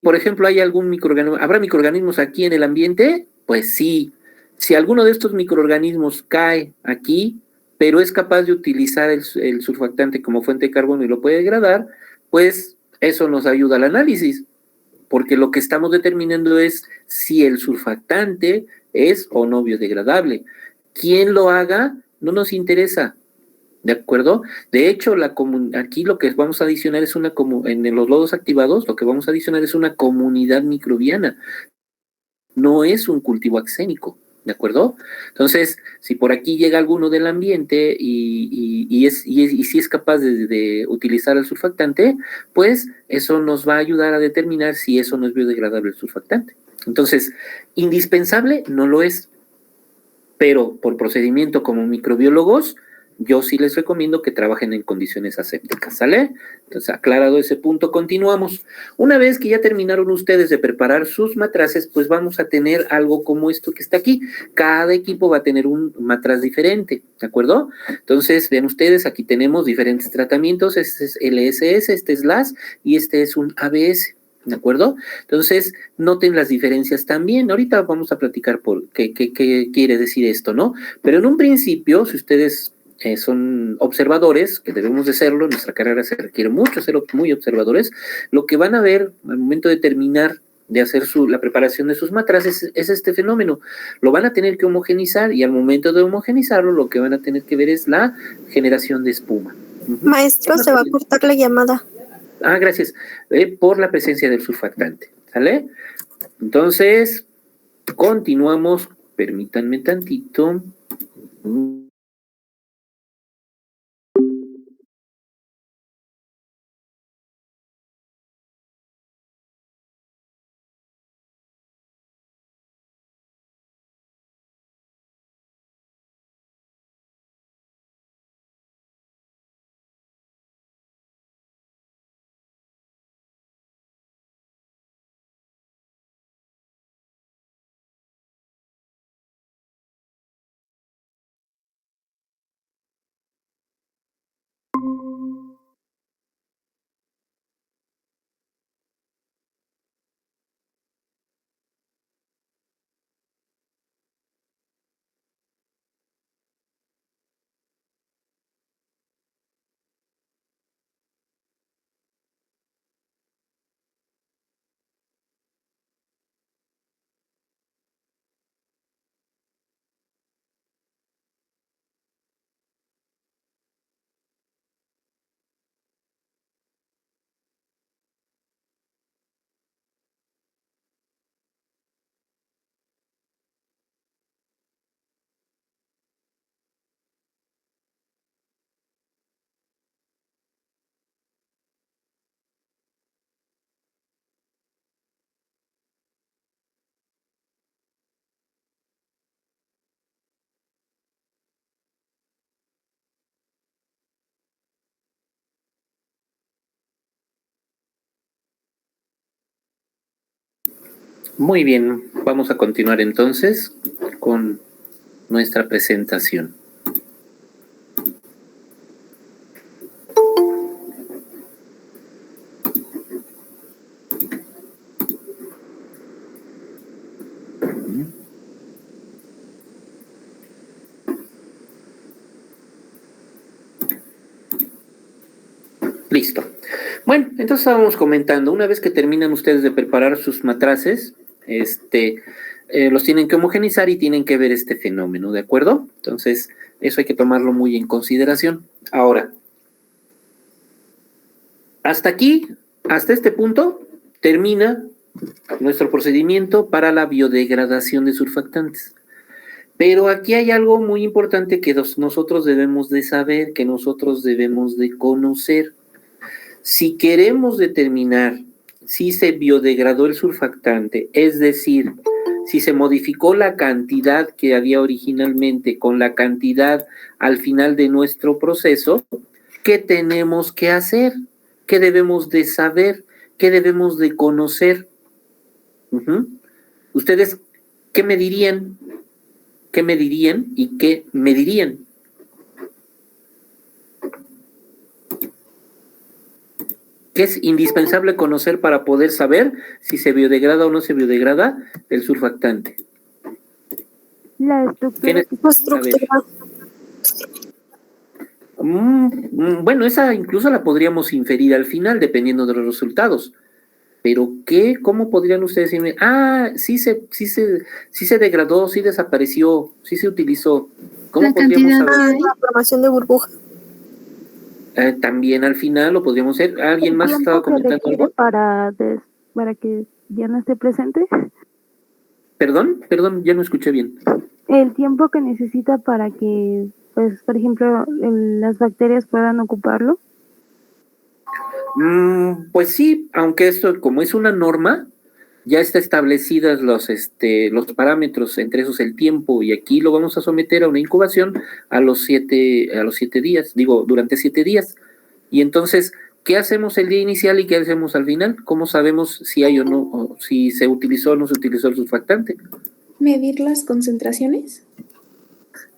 por ejemplo, hay algún microorganismo, ¿habrá microorganismos aquí en el ambiente? Pues sí. Si alguno de estos microorganismos cae aquí, pero es capaz de utilizar el surfactante como fuente de carbono y lo puede degradar, pues eso nos ayuda al análisis, porque lo que estamos determinando es si el surfactante es o no biodegradable. Quién lo haga no nos interesa, ¿de acuerdo? De hecho, aquí lo que vamos a adicionar es en los lodos activados, lo que vamos a adicionar es una comunidad microbiana, no es un cultivo axénico, ¿de acuerdo? Entonces, si por aquí llega alguno del ambiente y si es capaz de utilizar el surfactante, pues eso nos va a ayudar a determinar si eso no es biodegradable el surfactante. Entonces, indispensable no lo es, pero por procedimiento como microbiólogos, yo sí les recomiendo que trabajen en condiciones asépticas, ¿sale? Entonces, aclarado ese punto, continuamos. Una vez que ya terminaron ustedes de preparar sus matraces, pues vamos a tener algo como esto que está aquí. Cada equipo va a tener un matraz diferente, ¿de acuerdo? Entonces, vean ustedes, aquí tenemos diferentes tratamientos. Este es LSS, este es LAS y este es un ABS. ¿De acuerdo? Entonces, noten las diferencias también. Ahorita vamos a platicar por qué quiere decir esto, ¿no? Pero en un principio, si ustedes son observadores, que debemos de serlo, nuestra carrera se requiere mucho ser muy observadores, lo que van a ver al momento de terminar de hacer la preparación de sus matraces es este fenómeno. Lo van a tener que homogenizar y al momento de homogenizarlo lo que van a tener que ver es la generación de espuma. Maestro, se va a cortar la llamada. Gracias. Por la presencia del surfactante, ¿sale? Entonces, continuamos. Permítanme tantito. Muy bien, vamos a continuar entonces con nuestra presentación. Listo. Bueno, entonces estábamos comentando, una vez que terminan ustedes de preparar sus matraces, los tienen que homogenizar y tienen que ver este fenómeno, ¿de acuerdo? Entonces, eso hay que tomarlo muy en consideración. Ahora, hasta aquí, hasta este punto, termina nuestro procedimiento para la biodegradación de surfactantes. Pero aquí hay algo muy importante que nosotros debemos de saber, que nosotros debemos de conocer. Si queremos determinar si se biodegradó el surfactante, es decir, si se modificó la cantidad que había originalmente con la cantidad al final de nuestro proceso, ¿qué tenemos que hacer? ¿Qué debemos de saber? ¿Qué debemos de conocer? ¿Ustedes qué me dirían? ¿Qué me dirían y qué me dirían? ¿Qué es indispensable conocer para poder saber si se biodegrada o no se biodegrada el surfactante? La estructura. Bueno, esa incluso la podríamos inferir al final, dependiendo de los resultados. Pero ¿cómo podrían ustedes decirme? Sí se degradó, sí desapareció, sí se utilizó. ¿Cómo La podríamos cantidad saber? La formación de burbuja. También al final lo podríamos hacer. ¿Alguien ¿El más tiempo estaba que comentando requiere algo? para que ya no esté presente? Perdón, ya no escuché bien. El tiempo que necesita para que, pues, por ejemplo, las bacterias puedan ocuparlo. Pues sí, aunque esto, como es una norma, ya está establecidas los parámetros, entre esos el tiempo, y aquí lo vamos a someter a una incubación a los 7 días, durante 7 días. Y entonces, ¿qué hacemos el día inicial y qué hacemos al final? ¿Cómo sabemos si hay o no, o si se utilizó o no se utilizó el surfactante? ¿Medir las concentraciones?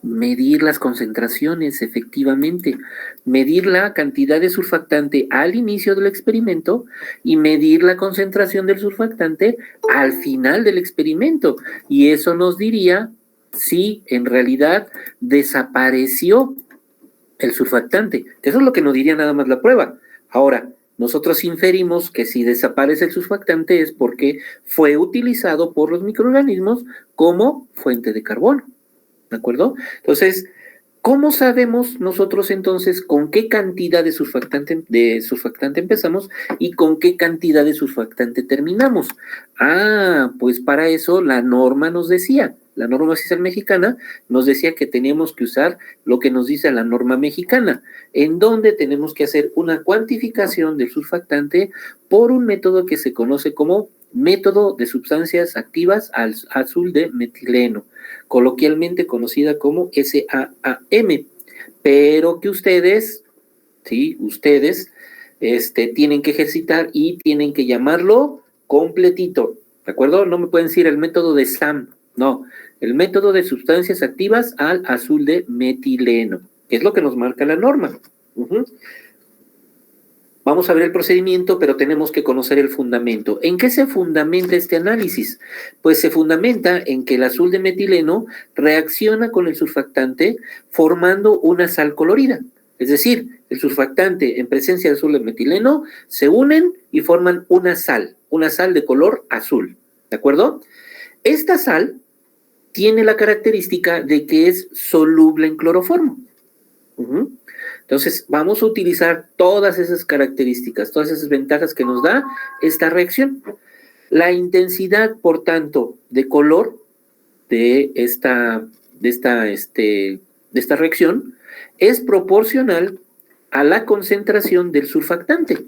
Medir las concentraciones, efectivamente. Medir la cantidad de surfactante al inicio del experimento y medir la concentración del surfactante al final del experimento. Y eso nos diría si en realidad desapareció el surfactante. Eso es lo que nos diría nada más la prueba. Ahora, nosotros inferimos que si desaparece el surfactante es porque fue utilizado por los microorganismos como fuente de carbono. ¿De acuerdo? Entonces, ¿cómo sabemos nosotros entonces con qué cantidad de surfactante empezamos y con qué cantidad de surfactante terminamos? Pues para eso la norma nos decía, la norma oficial mexicana nos decía que teníamos que usar lo que nos dice la norma mexicana, en donde tenemos que hacer una cuantificación del surfactante por un método que se conoce como método de sustancias activas al azul de metileno, coloquialmente conocida como SAAM, pero que ustedes tienen que ejercitar y tienen que llamarlo completito, ¿de acuerdo? No me pueden decir el método de SAM, no, el método de sustancias activas al azul de metileno, que es lo que nos marca la norma. Vamos a ver el procedimiento, pero tenemos que conocer el fundamento. ¿En qué se fundamenta este análisis? Pues se fundamenta en que el azul de metileno reacciona con el surfactante formando una sal colorida. Es decir, el surfactante en presencia de azul de metileno se unen y forman una sal de color azul. ¿De acuerdo? Esta sal tiene la característica de que es soluble en cloroformo. Entonces, vamos a utilizar todas esas características, todas esas ventajas que nos da esta reacción. La intensidad, por tanto, de color de esta reacción es proporcional a la concentración del surfactante.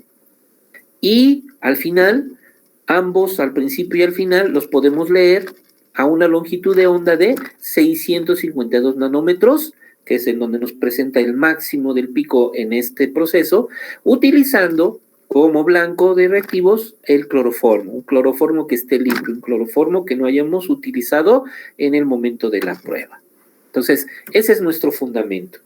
Y al final, ambos, al principio y al final, los podemos leer a una longitud de onda de 652 nanómetros, que es en donde nos presenta el máximo del pico en este proceso, utilizando como blanco de reactivos el cloroformo, un cloroformo que esté limpio, un cloroformo que no hayamos utilizado en el momento de la prueba. Entonces, ese es nuestro fundamento.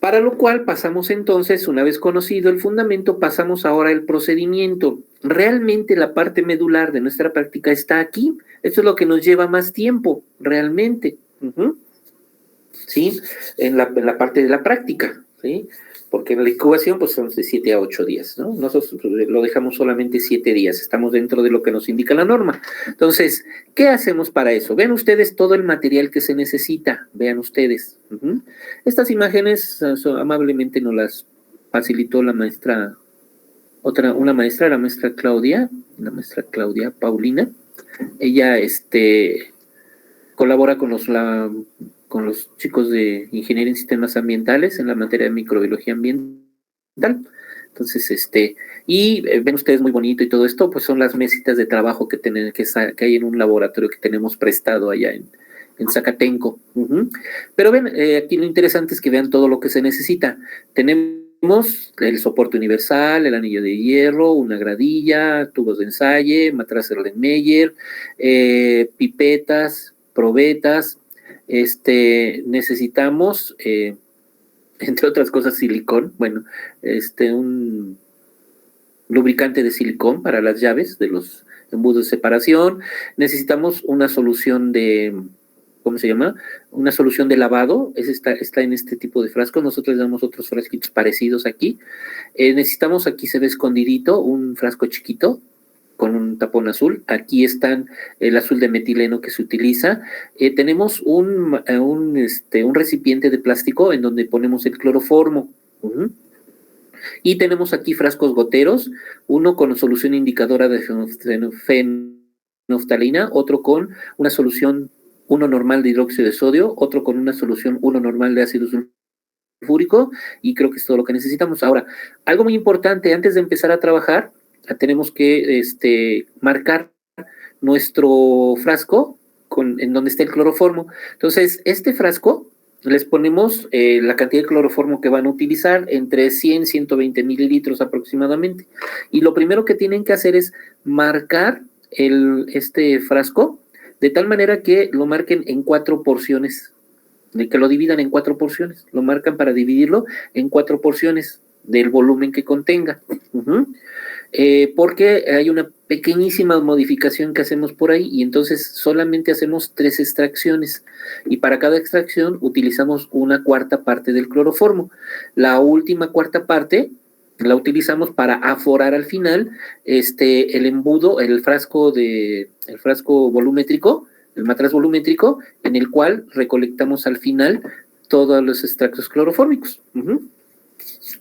Para lo cual pasamos entonces, una vez conocido el fundamento, pasamos ahora al procedimiento. Realmente la parte medular de nuestra práctica está aquí. Esto es lo que nos lleva más tiempo, realmente. ¿Sí? En la parte de la práctica, ¿sí? Porque en la incubación pues son de 7 a 8 días, ¿no? Nosotros lo dejamos solamente 7 días, estamos dentro de lo que nos indica la norma. Entonces, ¿qué hacemos para eso? Vean ustedes todo el material que se necesita, vean ustedes. Estas imágenes amablemente nos las facilitó la maestra, la maestra Claudia Paulina. Ella colabora con los chicos de Ingeniería en Sistemas Ambientales en la materia de microbiología ambiental. Entonces, y ven ustedes muy bonito y todo esto, pues son las mesitas de trabajo que hay en un laboratorio que tenemos prestado allá en Zacatenco. Pero ven, aquí lo interesante es que vean todo lo que se necesita. Tenemos el soporte universal, el anillo de hierro, una gradilla, tubos de ensayo, matraz Erlenmeyer, pipetas, probetas. Necesitamos, entre otras cosas, silicón, un lubricante de silicón para las llaves de los embudos de separación. Necesitamos una solución de ¿cómo se llama? Una solución de lavado, está en este tipo de frasco. Nosotros le damos otros frasquitos parecidos aquí. Necesitamos, aquí se ve escondidito, un frasco chiquito con un tapón azul. Aquí están el azul de metileno que se utiliza. Tenemos un recipiente de plástico en donde ponemos el cloroformo. Y tenemos aquí frascos goteros, uno con solución indicadora de fenoftalina, otro con una solución 1 normal de hidróxido de sodio, otro con una solución 1 normal de ácido sulfúrico, y creo que es todo lo que necesitamos. Ahora, algo muy importante, antes de empezar a trabajar, tenemos que marcar nuestro frasco en donde está el cloroformo. Entonces, este frasco les ponemos la cantidad de cloroformo que van a utilizar, entre 100 y 120 mililitros aproximadamente. Y lo primero que tienen que hacer es marcar este frasco de tal manera que lo marquen en 4 porciones, de que lo dividan en 4 porciones. Lo marcan para dividirlo en 4 porciones del volumen que contenga. Porque hay una pequeñísima modificación que hacemos por ahí y entonces solamente hacemos 3 extracciones y para cada extracción utilizamos una cuarta parte del cloroformo. La última cuarta parte la utilizamos para aforar al final el embudo, el frasco volumétrico, el matraz volumétrico, en el cual recolectamos al final todos los extractos clorofórmicos.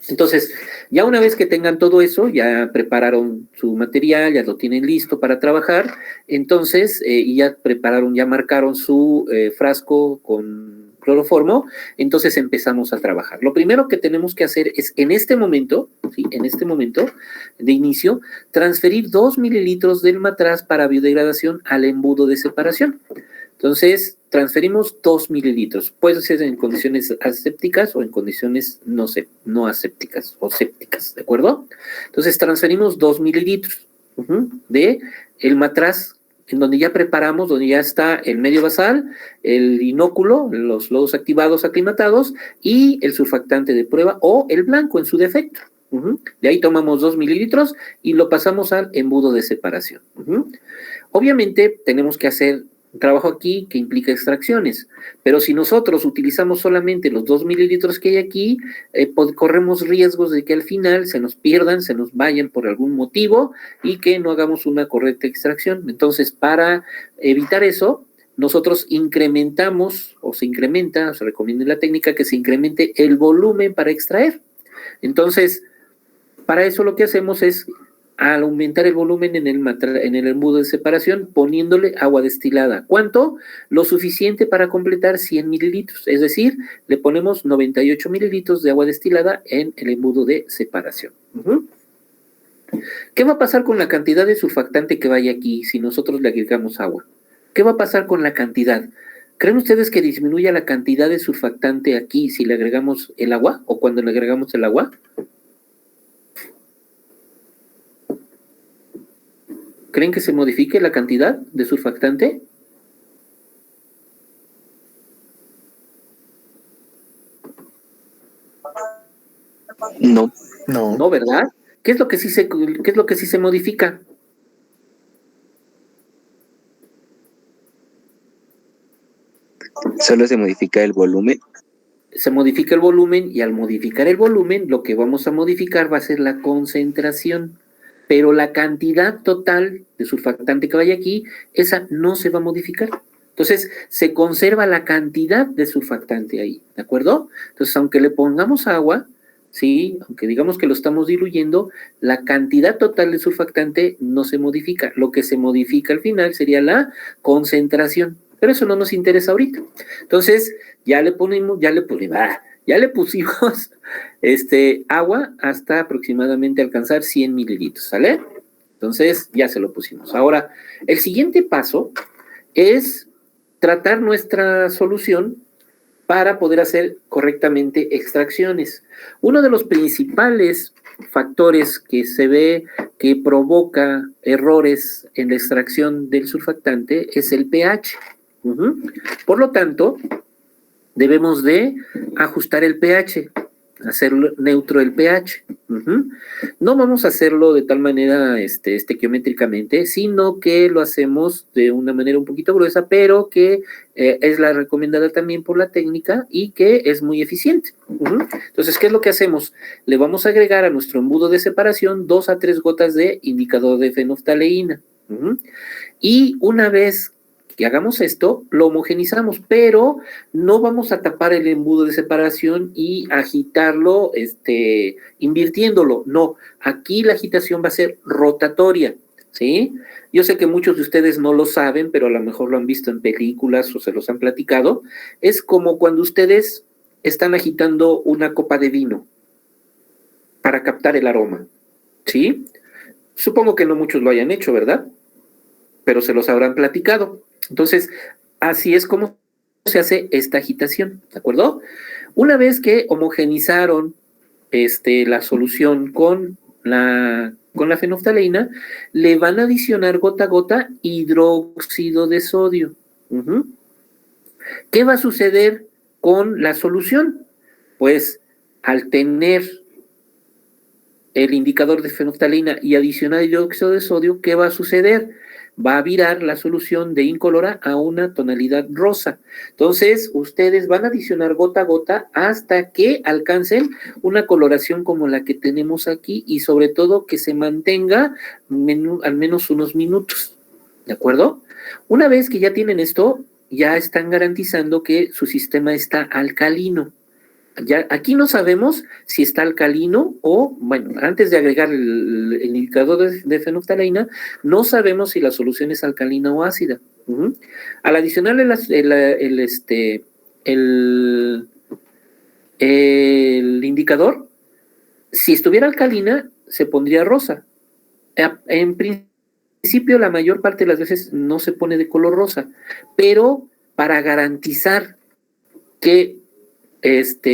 Entonces, ya una vez que tengan todo eso, ya prepararon su material, ya lo tienen listo para trabajar, entonces, y ya marcaron su frasco con cloroformo, entonces empezamos a trabajar. Lo primero que tenemos que hacer es, en este momento de inicio, transferir 2 mililitros del matraz para biodegradación al embudo de separación. Entonces, transferimos 2 mililitros. Puede ser en condiciones asépticas o en condiciones no asépticas o sépticas, ¿de acuerdo? Entonces, transferimos 2 mililitros de el matraz en donde ya preparamos, donde ya está el medio basal, el inóculo, los lodos activados aclimatados y el surfactante de prueba o el blanco en su defecto. De ahí tomamos 2 mililitros y lo pasamos al embudo de separación. Obviamente, tenemos que hacer un trabajo aquí que implica extracciones, pero si nosotros utilizamos solamente los 2 mililitros que hay aquí, corremos riesgos de que al final se nos pierdan, se nos vayan por algún motivo y que no hagamos una correcta extracción. Entonces, para evitar eso, nosotros incrementamos, se recomienda en la técnica que se incremente el volumen para extraer. Entonces, para eso lo que hacemos es, al aumentar el volumen en el embudo de separación, poniéndole agua destilada. ¿Cuánto? Lo suficiente para completar 100 mililitros, es decir, le ponemos 98 mililitros de agua destilada en el embudo de separación. ¿Qué va a pasar con la cantidad de surfactante que vaya aquí si nosotros le agregamos agua? ¿Qué va a pasar con la cantidad? ¿Creen ustedes que disminuya la cantidad de surfactante aquí si le agregamos el agua o cuando le agregamos el agua? ¿Creen que se modifique la cantidad de surfactante? No. No, ¿verdad? ¿Qué es lo que sí se modifica? Solo se modifica el volumen. Se modifica el volumen y al modificar el volumen, lo que vamos a modificar va a ser la concentración. Pero la cantidad total de surfactante que vaya aquí, esa no se va a modificar. Entonces, se conserva la cantidad de surfactante ahí, ¿de acuerdo? Entonces, aunque le pongamos agua, ¿sí? Aunque digamos que lo estamos diluyendo, la cantidad total de surfactante no se modifica. Lo que se modifica al final sería la concentración, pero eso no nos interesa ahorita. Entonces, ya le pusimos agua hasta aproximadamente alcanzar 100 mililitros, ¿sale? Entonces, ya se lo pusimos. Ahora, el siguiente paso es tratar nuestra solución para poder hacer correctamente extracciones. Uno de los principales factores que se ve que provoca errores en la extracción del surfactante es el pH. Por lo tanto, debemos de ajustar el pH. hacer neutro el pH. No vamos a hacerlo de tal manera estequiométricamente, sino que lo hacemos de una manera un poquito gruesa, pero que es la recomendada también por la técnica y que es muy eficiente. Entonces, ¿qué es lo que hacemos? Le vamos a agregar a nuestro embudo de separación 2 a 3 gotas de indicador de fenoftaleína. Y una vez que hagamos esto, lo homogenizamos, pero no vamos a tapar el embudo de separación y agitarlo, invirtiéndolo. No, aquí la agitación va a ser rotatoria, ¿sí? Yo sé que muchos de ustedes no lo saben, pero a lo mejor lo han visto en películas o se los han platicado. Es como cuando ustedes están agitando una copa de vino para captar el aroma, ¿sí? Supongo que no muchos lo hayan hecho, ¿verdad? Pero se los habrán platicado. Entonces, así es como se hace esta agitación, ¿de acuerdo? Una vez que homogenizaron la solución con la fenoftaleína, le van a adicionar gota a gota hidróxido de sodio. ¿Qué va a suceder con la solución? Pues al tener el indicador de fenoftaleína y adicionar hidróxido de sodio, ¿qué va a suceder? Va a virar la solución de incolora a una tonalidad rosa. Entonces, ustedes van a adicionar gota a gota hasta que alcancen una coloración como la que tenemos aquí y sobre todo que se mantenga al menos unos minutos. ¿De acuerdo? Una vez que ya tienen esto, ya están garantizando que su sistema está alcalino. Ya, aquí no sabemos si está alcalino o, bueno, antes de agregar el indicador de fenoftaleína, no sabemos si la solución es alcalina o ácida. Al adicionarle el indicador, si estuviera alcalina, se pondría rosa. En principio, la mayor parte de las veces no se pone de color rosa, pero para garantizar que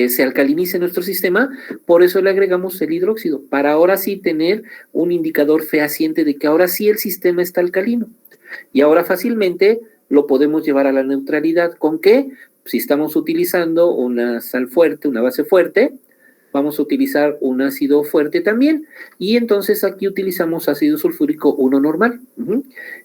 se alcalinice nuestro sistema, por eso le agregamos el hidróxido, para ahora sí tener un indicador fehaciente de que ahora sí el sistema está alcalino. Y ahora fácilmente lo podemos llevar a la neutralidad. ¿Con qué? Si estamos utilizando una sal fuerte, una base fuerte, vamos a utilizar un ácido fuerte también, y entonces aquí utilizamos ácido sulfúrico 1 normal.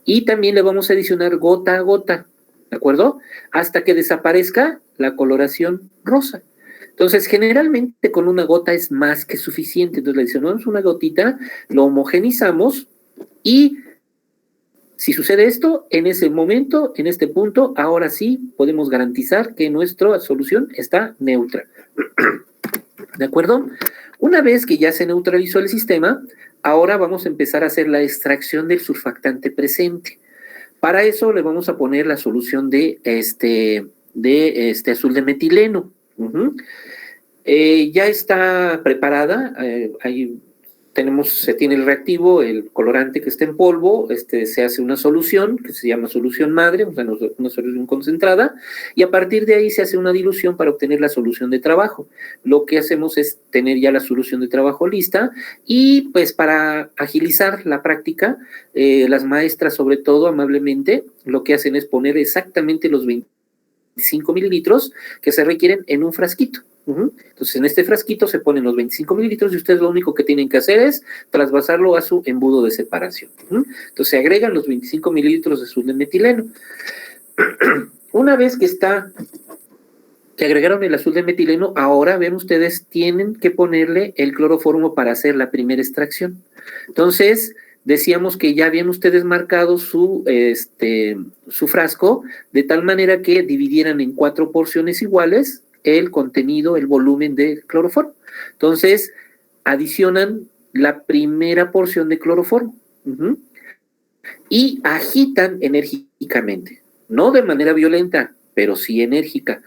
Y también le vamos a adicionar gota a gota, ¿de acuerdo? Hasta que desaparezca la coloración rosa. Entonces, generalmente con una gota es más que suficiente. Entonces, le adicionamos una gotita, lo homogenizamos y si sucede esto, en ese momento, en este punto, ahora sí podemos garantizar que nuestra solución está neutra. ¿De acuerdo? Una vez que ya se neutralizó el sistema, ahora vamos a empezar a hacer la extracción del surfactante presente. Para eso le vamos a poner la solución de azul de metileno. Ya está preparada, ahí se tiene el reactivo, el colorante que está en polvo, se hace una solución que se llama solución madre, o sea, una solución concentrada, y a partir de ahí se hace una dilución para obtener la solución de trabajo. Lo que hacemos es tener ya la solución de trabajo lista, y pues para agilizar la práctica, las maestras sobre todo amablemente, lo que hacen es poner exactamente los 25 mililitros que se requieren en un frasquito. Entonces, en este frasquito se ponen los 25 mililitros y ustedes lo único que tienen que hacer es trasvasarlo a su embudo de separación. Entonces, se agregan los 25 mililitros de azul de metileno. Una vez que agregaron el azul de metileno, ahora ven ustedes, tienen que ponerle el cloroformo para hacer la primera extracción. Entonces, decíamos que ya habían ustedes marcado su frasco de tal manera que dividieran en 4 porciones iguales el contenido, el volumen de cloroformo. Entonces, adicionan la primera porción de cloroformo y agitan enérgicamente, no de manera violenta, pero sí enérgica.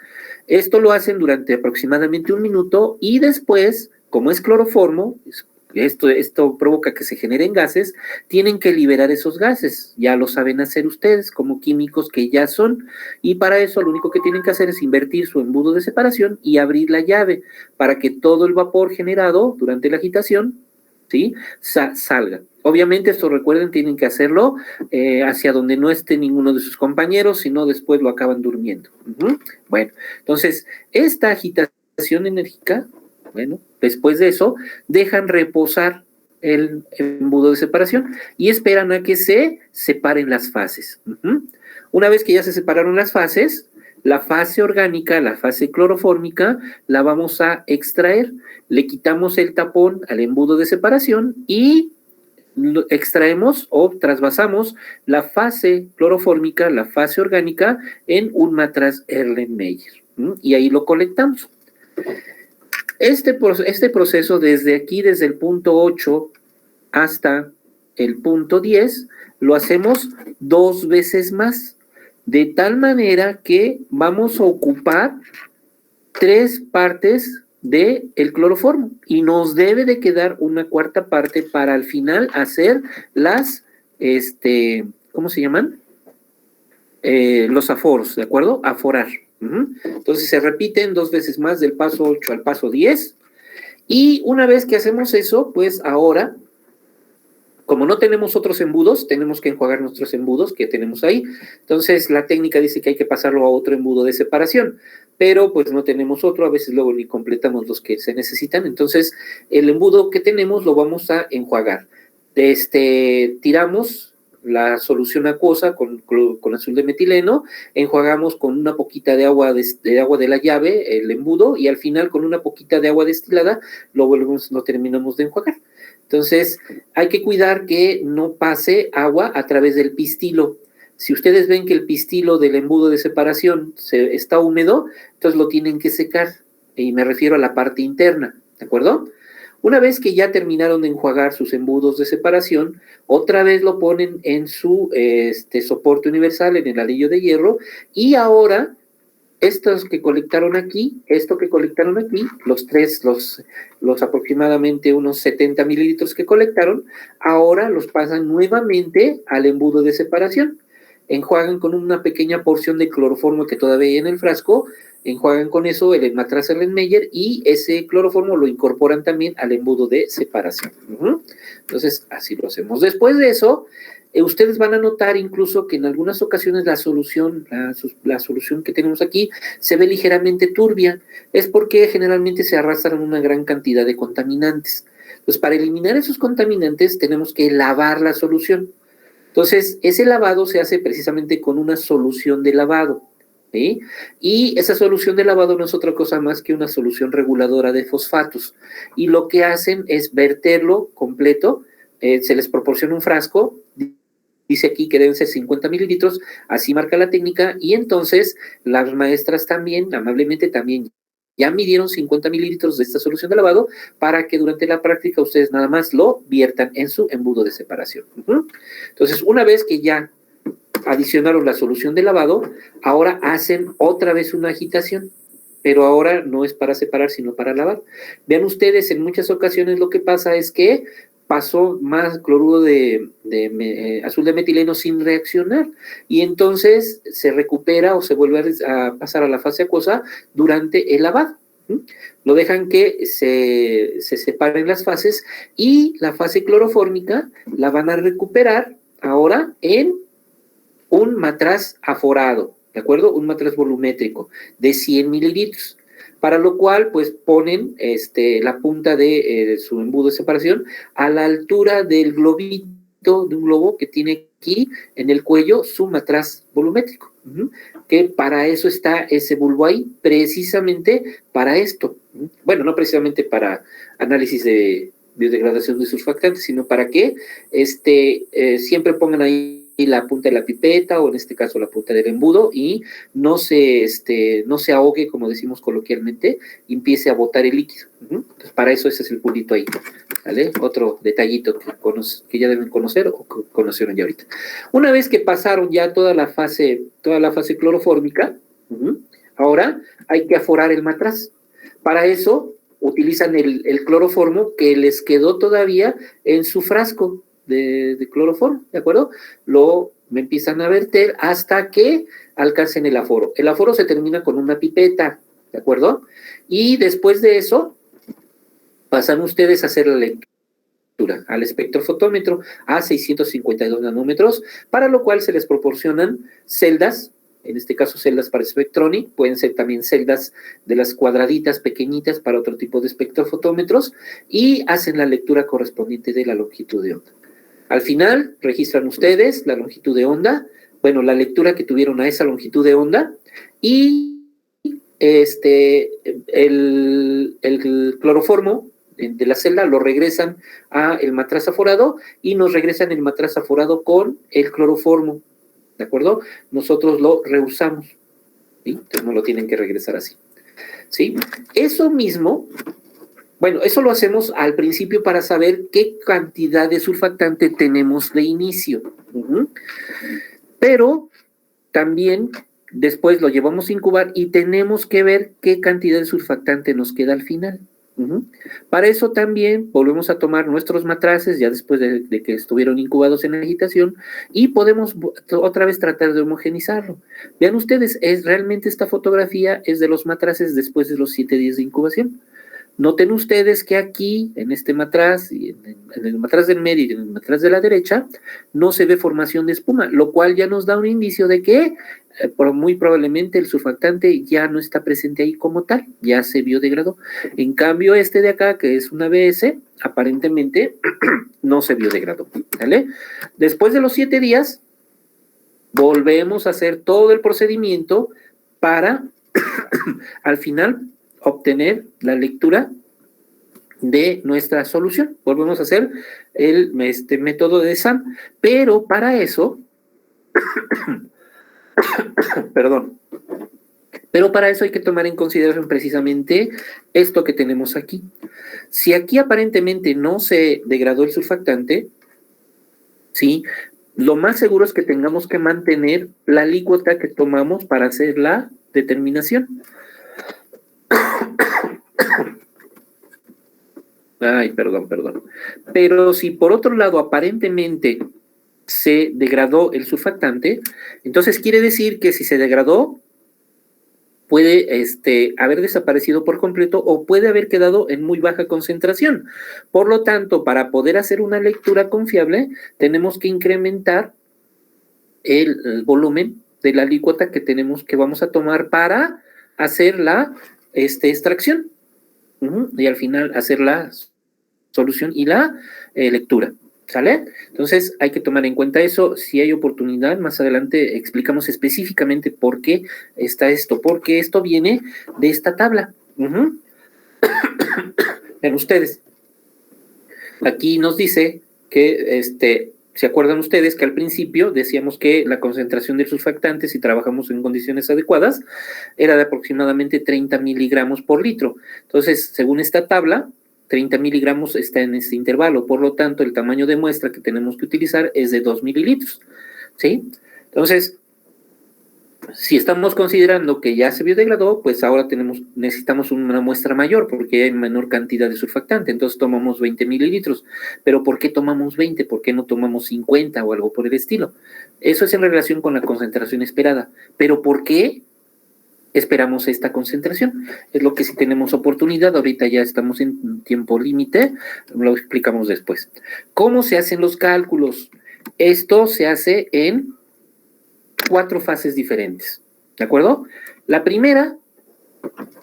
Esto lo hacen durante aproximadamente 1 minuto y después, como es cloroformo, esto provoca que se generen gases, tienen que liberar esos gases, ya lo saben hacer ustedes como químicos que ya son, y para eso lo único que tienen que hacer es invertir su embudo de separación y abrir la llave para que todo el vapor generado durante la agitación, ¿sí?, salga. Obviamente esto, recuerden, tienen que hacerlo hacia donde no esté ninguno de sus compañeros, si no después lo acaban durmiendo. Bueno, entonces esta agitación enérgica Bueno, después de eso, dejan reposar el embudo de separación y esperan a que se separen las fases. Una vez que ya se separaron las fases, la fase orgánica, la fase clorofórmica, la vamos a extraer. Le quitamos el tapón al embudo de separación y extraemos o trasvasamos la fase clorofórmica, la fase orgánica, en un matraz Erlenmeyer. Y ahí lo colectamos. Este proceso desde aquí, desde el punto 8 hasta el punto 10, lo hacemos 2 veces más, de tal manera que vamos a ocupar 3 partes del cloroformo y nos debe de quedar una cuarta parte para al final hacer las, ¿cómo se llaman? Los aforos, ¿de acuerdo? Aforar. Entonces se repiten 2 veces más del paso 8 al paso 10 y una vez que hacemos eso, pues ahora, como no tenemos otros embudos, tenemos que enjuagar nuestros embudos que tenemos ahí. Entonces la técnica dice que hay que pasarlo a otro embudo de separación, pero pues no tenemos otro, a veces luego ni completamos los que se necesitan. Entonces el embudo que tenemos lo vamos a enjuagar. Tiramos la solución acuosa con azul de metileno, enjuagamos con una poquita de agua de la llave el embudo y al final con una poquita de agua destilada lo terminamos de enjuagar. Entonces hay que cuidar que no pase agua a través del pistilo. Si ustedes ven que el pistilo del embudo de separación está húmedo, entonces lo tienen que secar, y me refiero a la parte interna, ¿de acuerdo? Una vez que ya terminaron de enjuagar sus embudos de separación, otra vez lo ponen en su soporte universal, en el anillo de hierro, y ahora esto que colectaron aquí, los aproximadamente unos 70 mililitros que colectaron, ahora los pasan nuevamente al embudo de separación. Enjuagan con una pequeña porción de cloroformo que todavía hay en el frasco, enjuagan con eso el matraz Erlenmeyer y ese cloroformo lo incorporan también al embudo de separación. Entonces, así lo hacemos. Después de eso, ustedes van a notar incluso que en algunas ocasiones la solución que tenemos aquí se ve ligeramente turbia. Es porque generalmente se arrastran una gran cantidad de contaminantes. Entonces, para eliminar esos contaminantes tenemos que lavar la solución. Entonces, ese lavado se hace precisamente con una solución de lavado, ¿sí? Y esa solución de lavado no es otra cosa más que una solución reguladora de fosfatos. Y lo que hacen es verterlo completo, se les proporciona un frasco, dice aquí que deben ser 50 mililitros, así marca la técnica, y entonces las maestras también, amablemente también, ya midieron 50 mililitros de esta solución de lavado para que durante la práctica ustedes nada más lo viertan en su embudo de separación. Entonces, una vez que ya adicionaron la solución de lavado, ahora hacen otra vez una agitación, pero ahora no es para separar, sino para lavar. Vean ustedes, en muchas ocasiones lo que pasa es que pasó más cloruro de azul de metileno sin reaccionar y entonces se recupera o se vuelve a pasar a la fase acuosa durante el lavado. Lo dejan que se separen las fases y la fase clorofórmica la van a recuperar ahora en un matraz aforado, ¿de acuerdo? Un matraz volumétrico de 100 mililitros. Para lo cual, pues, ponen la punta de su embudo de separación a la altura del globito, de un globo que tiene aquí en el cuello su matraz volumétrico, que para eso está ese bulbo ahí, precisamente para esto. Bueno, no precisamente para análisis de biodegradación de surfactantes, sino para que siempre pongan ahí la punta de la pipeta o en este caso la punta del embudo y no se ahogue, como decimos coloquialmente, y empiece a botar el líquido. Entonces, para eso ese es el puntito ahí, ¿vale? Otro detallito que ya deben conocer o que conocieron ya ahorita. Una vez que pasaron ya toda la fase clorofórmica, ahora hay que aforar el matraz. Para eso utilizan el cloroformo que les quedó todavía en su frasco de cloroformo, ¿de acuerdo? Me empiezan a verter hasta que alcancen el aforo. El aforo se termina con una pipeta, ¿de acuerdo? Y después de eso, pasan ustedes a hacer la lectura al espectrofotómetro a 652 nanómetros, para lo cual se les proporcionan celdas en este caso celdas para Spectronic, pueden ser también celdas de las cuadraditas pequeñitas para otro tipo de espectrofotómetros, y hacen la lectura correspondiente de la longitud de onda. Al final, registran ustedes la longitud de onda, bueno, la lectura que tuvieron a esa longitud de onda, y el cloroformo de la celda lo regresan a el matraz aforado y nos regresan el matraz aforado con el cloroformo, ¿de acuerdo? Nosotros lo reusamos, ¿sí? Entonces no lo tienen que regresar así, ¿sí? Eso mismo, bueno, eso lo hacemos al principio para saber qué cantidad de surfactante tenemos de inicio. Pero también después lo llevamos a incubar y tenemos que ver qué cantidad de surfactante nos queda al final. Para eso también volvemos a tomar nuestros matraces ya después de que estuvieron incubados en agitación y podemos otra vez tratar de homogenizarlo. Vean ustedes, realmente esta fotografía es de los matraces después de los 7 días de incubación. Noten ustedes que aquí, en este matraz, y en el matraz del medio y en el matraz de la derecha, no se ve formación de espuma, lo cual ya nos da un indicio de que muy probablemente el surfactante ya no está presente ahí como tal, ya se biodegradó. En cambio, este de acá, que es una ABS, aparentemente no se biodegradó, ¿vale? Después de los 7 días, volvemos a hacer todo el procedimiento para, al final, obtener la lectura de nuestra solución. Volvemos a hacer el método de SAM, pero para eso, perdón, pero para eso hay que tomar en consideración precisamente esto que tenemos aquí. Si aquí aparentemente no se degradó el surfactante, ¿sí? Lo más seguro es que tengamos que mantener la alícuota que tomamos para hacer la determinación. Ay, perdón. Pero si por otro lado aparentemente se degradó el surfactante, entonces quiere decir que si se degradó, puede haber desaparecido por completo o puede haber quedado en muy baja concentración. Por lo tanto, para poder hacer una lectura confiable, tenemos que incrementar el volumen de la alícuota que vamos a tomar para hacer la extracción. Y al final hacer la solución y la lectura, ¿sale? Entonces hay que tomar en cuenta eso. Si hay oportunidad, más adelante explicamos específicamente por qué está esto, porque esto viene de esta tabla. Ven ustedes, aquí nos dice que ¿se acuerdan ustedes que al principio decíamos que la concentración del surfactante, si trabajamos en condiciones adecuadas, era de aproximadamente 30 miligramos por litro? Entonces, según esta tabla, 30 miligramos está en este intervalo, por lo tanto, el tamaño de muestra que tenemos que utilizar es de 2 mililitros, ¿sí? Entonces, si estamos considerando que ya se biodegradó, pues ahora necesitamos una muestra mayor porque hay menor cantidad de surfactante, entonces tomamos 20 mililitros. ¿Pero por qué tomamos 20? ¿Por qué no tomamos 50 o algo por el estilo? Eso es en relación con la concentración esperada. ¿Pero por qué esperamos esta concentración? Es lo que si tenemos oportunidad, ahorita ya estamos en tiempo límite, lo explicamos después. ¿Cómo se hacen los cálculos? Esto se hace en 4 fases diferentes, ¿de acuerdo? La primera,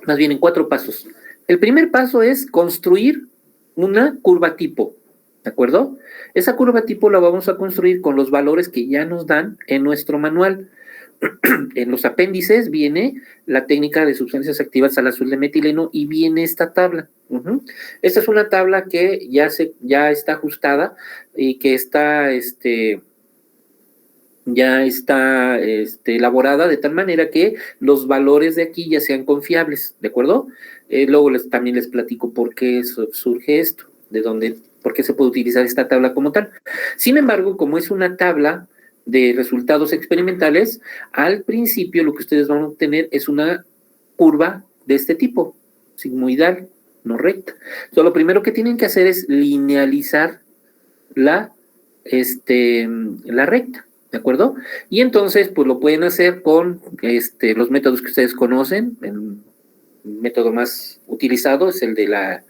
más bien en 4 pasos. El primer paso es construir una curva tipo, ¿de acuerdo? Esa curva tipo la vamos a construir con los valores que ya nos dan en nuestro manual. En los apéndices viene la técnica de sustancias activas al azul de metileno y viene esta tabla. Esta es una tabla que ya está ajustada y que está ya está elaborada de tal manera que los valores de aquí ya sean confiables, ¿de acuerdo? Luego también les platico por qué surge esto, por qué se puede utilizar esta tabla como tal. Sin embargo, como es una tabla de resultados experimentales, al principio lo que ustedes van a obtener es una curva de este tipo, sigmoidal, no recta. Entonces, lo primero que tienen que hacer es linealizar la recta. ¿De acuerdo? Y entonces, pues lo pueden hacer con los métodos que ustedes conocen. El método más utilizado es el de la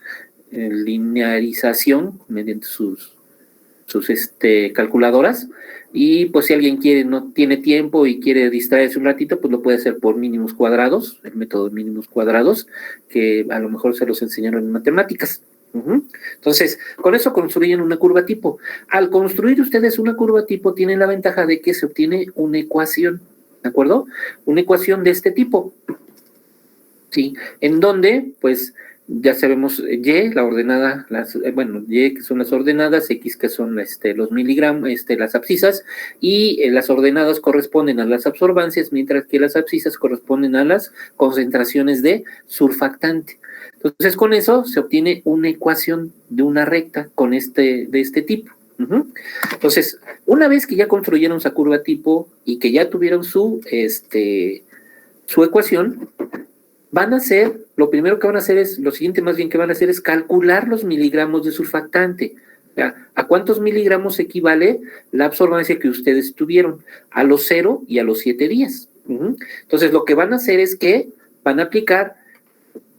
linearización mediante sus calculadoras, y pues si alguien no tiene tiempo y quiere distraerse un ratito, pues lo puede hacer por mínimos cuadrados, el método de mínimos cuadrados, que a lo mejor se los enseñaron en matemáticas. Entonces, con eso construyen una curva tipo. Al construir ustedes una curva tipo, tienen la ventaja de que se obtiene una ecuación, ¿de acuerdo? Una ecuación de este tipo, ¿sí? En donde, pues, ya sabemos Y, la ordenada, Y que son las ordenadas, X que son los miligramos, las abscisas, y las ordenadas corresponden a las absorbancias, mientras que las abscisas corresponden a las concentraciones de surfactante. Entonces, con eso se obtiene una ecuación de una recta de este tipo. Entonces, una vez que ya construyeron esa curva tipo y que ya tuvieron su ecuación, lo primero que van a hacer es, lo siguiente más bien que van a hacer es calcular los miligramos de surfactante. ¿A cuántos miligramos equivale la absorbancia que ustedes tuvieron? A los 0 y a los 7 días. Entonces, lo que van a hacer es que van a aplicar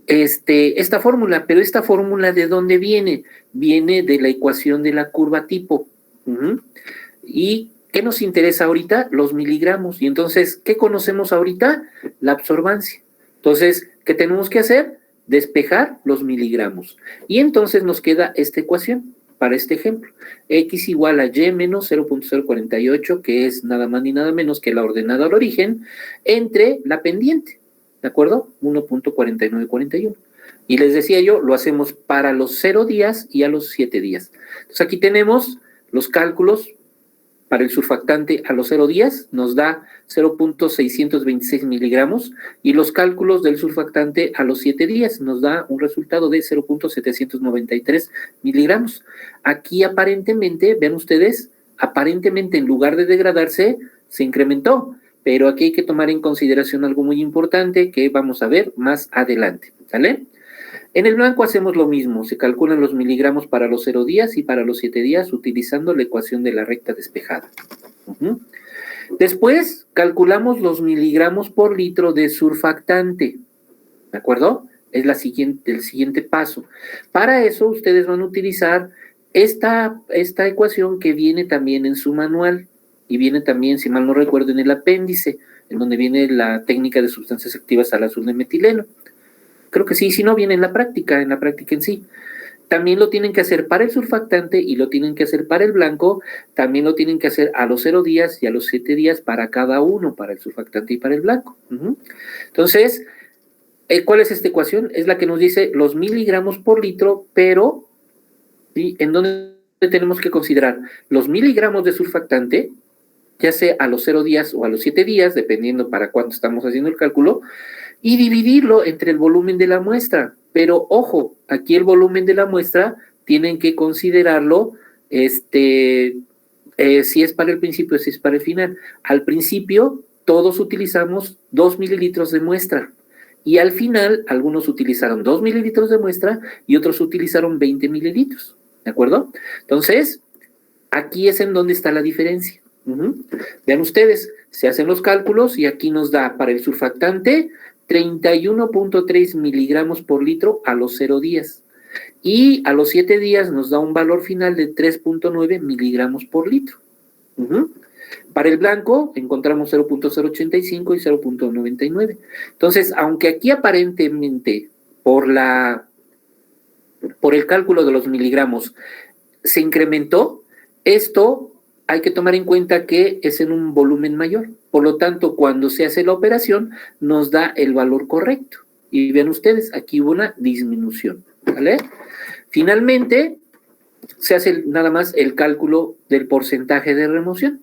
esta fórmula, pero esta fórmula, ¿de dónde viene? Viene de la ecuación de la curva tipo. ¿Y qué nos interesa ahorita? Los miligramos. Y entonces, ¿qué conocemos ahorita? La absorbancia. Entonces, ¿qué tenemos que hacer? Despejar los miligramos. Y entonces nos queda esta ecuación para este ejemplo. X igual a Y menos 0.048, que es nada más ni nada menos que la ordenada al origen, entre la pendiente. ¿De acuerdo? 1.4941. Y les decía yo, lo hacemos para los 0 días y a los 7 días. Entonces, aquí tenemos los cálculos. Para el surfactante a los 0 días nos da 0.626 miligramos y los cálculos del surfactante a los 7 días nos da un resultado de 0.793 miligramos. Aquí aparentemente, vean ustedes, aparentemente en lugar de degradarse, se incrementó, pero aquí hay que tomar en consideración algo muy importante que vamos a ver más adelante, ¿sale? En el blanco hacemos lo mismo, se calculan los miligramos para los 0 días y para los 7 días utilizando la ecuación de la recta despejada. Después calculamos los miligramos por litro de surfactante, ¿de acuerdo? Es el siguiente paso. Para eso ustedes van a utilizar esta ecuación que viene también en su manual y viene también, si mal no recuerdo, en el apéndice, en donde viene la técnica de sustancias activas al azul de metileno. Creo que sí, si no viene en la práctica en sí. También lo tienen que hacer para el surfactante y lo tienen que hacer para el blanco, también lo tienen que hacer a los 0 días y a los 7 días para cada uno, para el surfactante y para el blanco. Entonces, ¿cuál es esta ecuación? Es la que nos dice los miligramos por litro, pero ¿sí? ¿En dónde tenemos que considerar? Los miligramos de surfactante, ya sea a los 0 días o a los 7 días, dependiendo para cuánto estamos haciendo el cálculo, y dividirlo entre el volumen de la muestra. Pero, ojo, aquí el volumen de la muestra tienen que considerarlo, si es para el principio, si es para el final. Al principio, todos utilizamos 2 mililitros de muestra. Y al final, algunos utilizaron 2 mililitros de muestra y otros utilizaron 20 mililitros. ¿De acuerdo? Entonces, aquí es en donde está la diferencia. Vean ustedes, se hacen los cálculos y aquí nos da para el surfactante 31.3 miligramos por litro a los 0 días. Y a los 7 días nos da un valor final de 3.9 miligramos por litro. Para el blanco encontramos 0.085 y 0.99. Entonces, aunque aquí aparentemente por el cálculo de los miligramos se incrementó, esto hay que tomar en cuenta que es en un volumen mayor. Por lo tanto, cuando se hace la operación, nos da el valor correcto. Y vean ustedes, aquí hubo una disminución, ¿vale? Finalmente, se hace nada más el cálculo del porcentaje de remoción,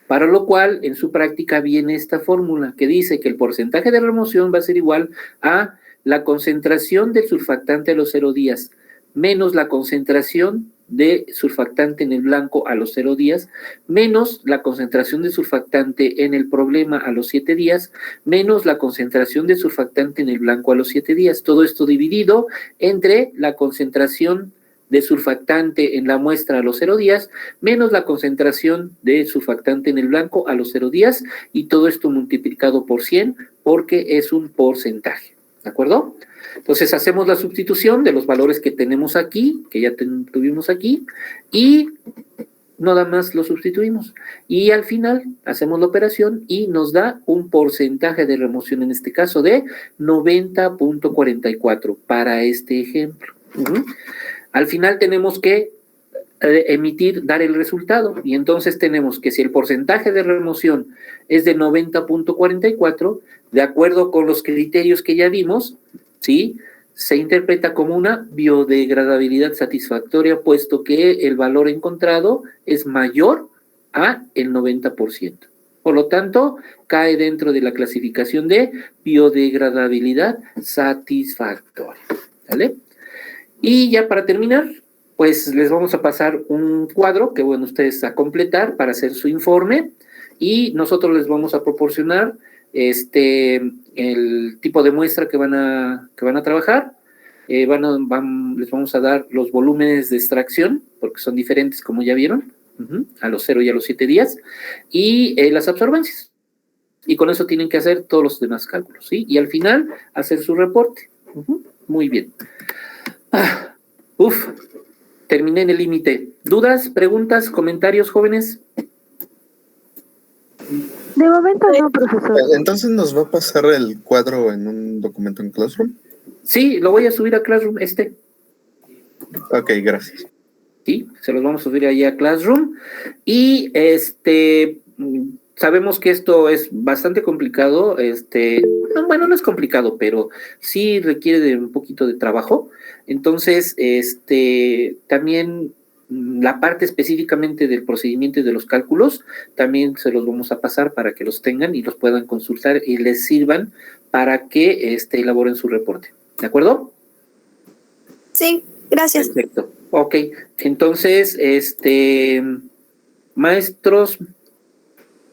para lo cual en su práctica viene esta fórmula que dice que el porcentaje de remoción va a ser igual a la concentración del surfactante a los 0 días menos la concentración de surfactante en el blanco a los 0 días, menos la concentración de surfactante en el problema a los 7 días, menos la concentración de surfactante en el blanco a los 7 días. Todo esto dividido entre la concentración de surfactante en la muestra a los 0 días, menos la concentración de surfactante en el blanco a los 0 días, y todo esto multiplicado por 100, porque es un porcentaje, ¿de acuerdo? Entonces hacemos la sustitución de los valores que tenemos aquí, que ya tuvimos aquí, y nada más lo sustituimos. Y al final hacemos la operación y nos da un porcentaje de remoción, en este caso de 90.44 para este ejemplo. Al final tenemos que dar el resultado, y entonces tenemos que si el porcentaje de remoción es de 90.44, de acuerdo con los criterios que ya vimos, ¿sí?, se interpreta como una biodegradabilidad satisfactoria, puesto que el valor encontrado es mayor a el 90%. Por lo tanto, cae dentro de la clasificación de biodegradabilidad satisfactoria. ¿Vale? Y ya para terminar, pues les vamos a pasar un cuadro que, bueno, ustedes a completar para hacer su informe, y nosotros les vamos a proporcionar el tipo de muestra que van a trabajar. Les vamos a dar los volúmenes de extracción, porque son diferentes, como ya vieron, a los 0 y a los 7 días, y las absorbancias. Y con eso tienen que hacer todos los demás cálculos, ¿sí? Y al final, hacer su reporte. Muy bien. Terminé en el límite. ¿Dudas, preguntas, comentarios, jóvenes? De momento no, profesor. Entonces, ¿nos va a pasar el cuadro en un documento en Classroom? Sí, lo voy a subir a Classroom, Ok, gracias. Sí, se los vamos a subir ahí a Classroom. Y sabemos que esto es bastante complicado. Bueno, no es complicado, pero sí requiere de un poquito de trabajo. Entonces, también la parte específicamente del procedimiento y de los cálculos, también se los vamos a pasar para que los tengan y los puedan consultar y les sirvan para que elaboren su reporte. ¿De acuerdo? Sí, gracias. Perfecto. Ok, entonces, maestros,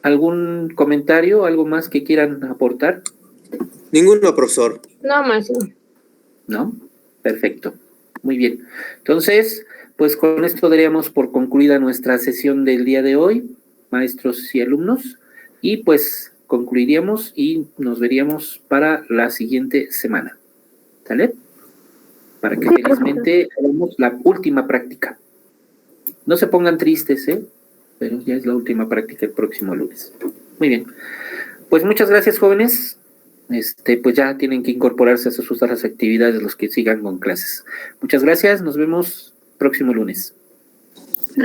¿algún comentario, algo más que quieran aportar? Ninguno, profesor. No, más. ¿No? Perfecto. Muy bien. Entonces, pues con esto daríamos por concluida nuestra sesión del día de hoy, maestros y alumnos, y pues concluiríamos y nos veríamos para la siguiente semana. ¿Sale? Para que felizmente hagamos la última práctica. No se pongan tristes, pero ya es la última práctica el próximo lunes. Muy bien. Pues muchas gracias, jóvenes. Pues ya tienen que incorporarse a sus otras actividades los que sigan con clases. Muchas gracias, nos vemos próximo lunes.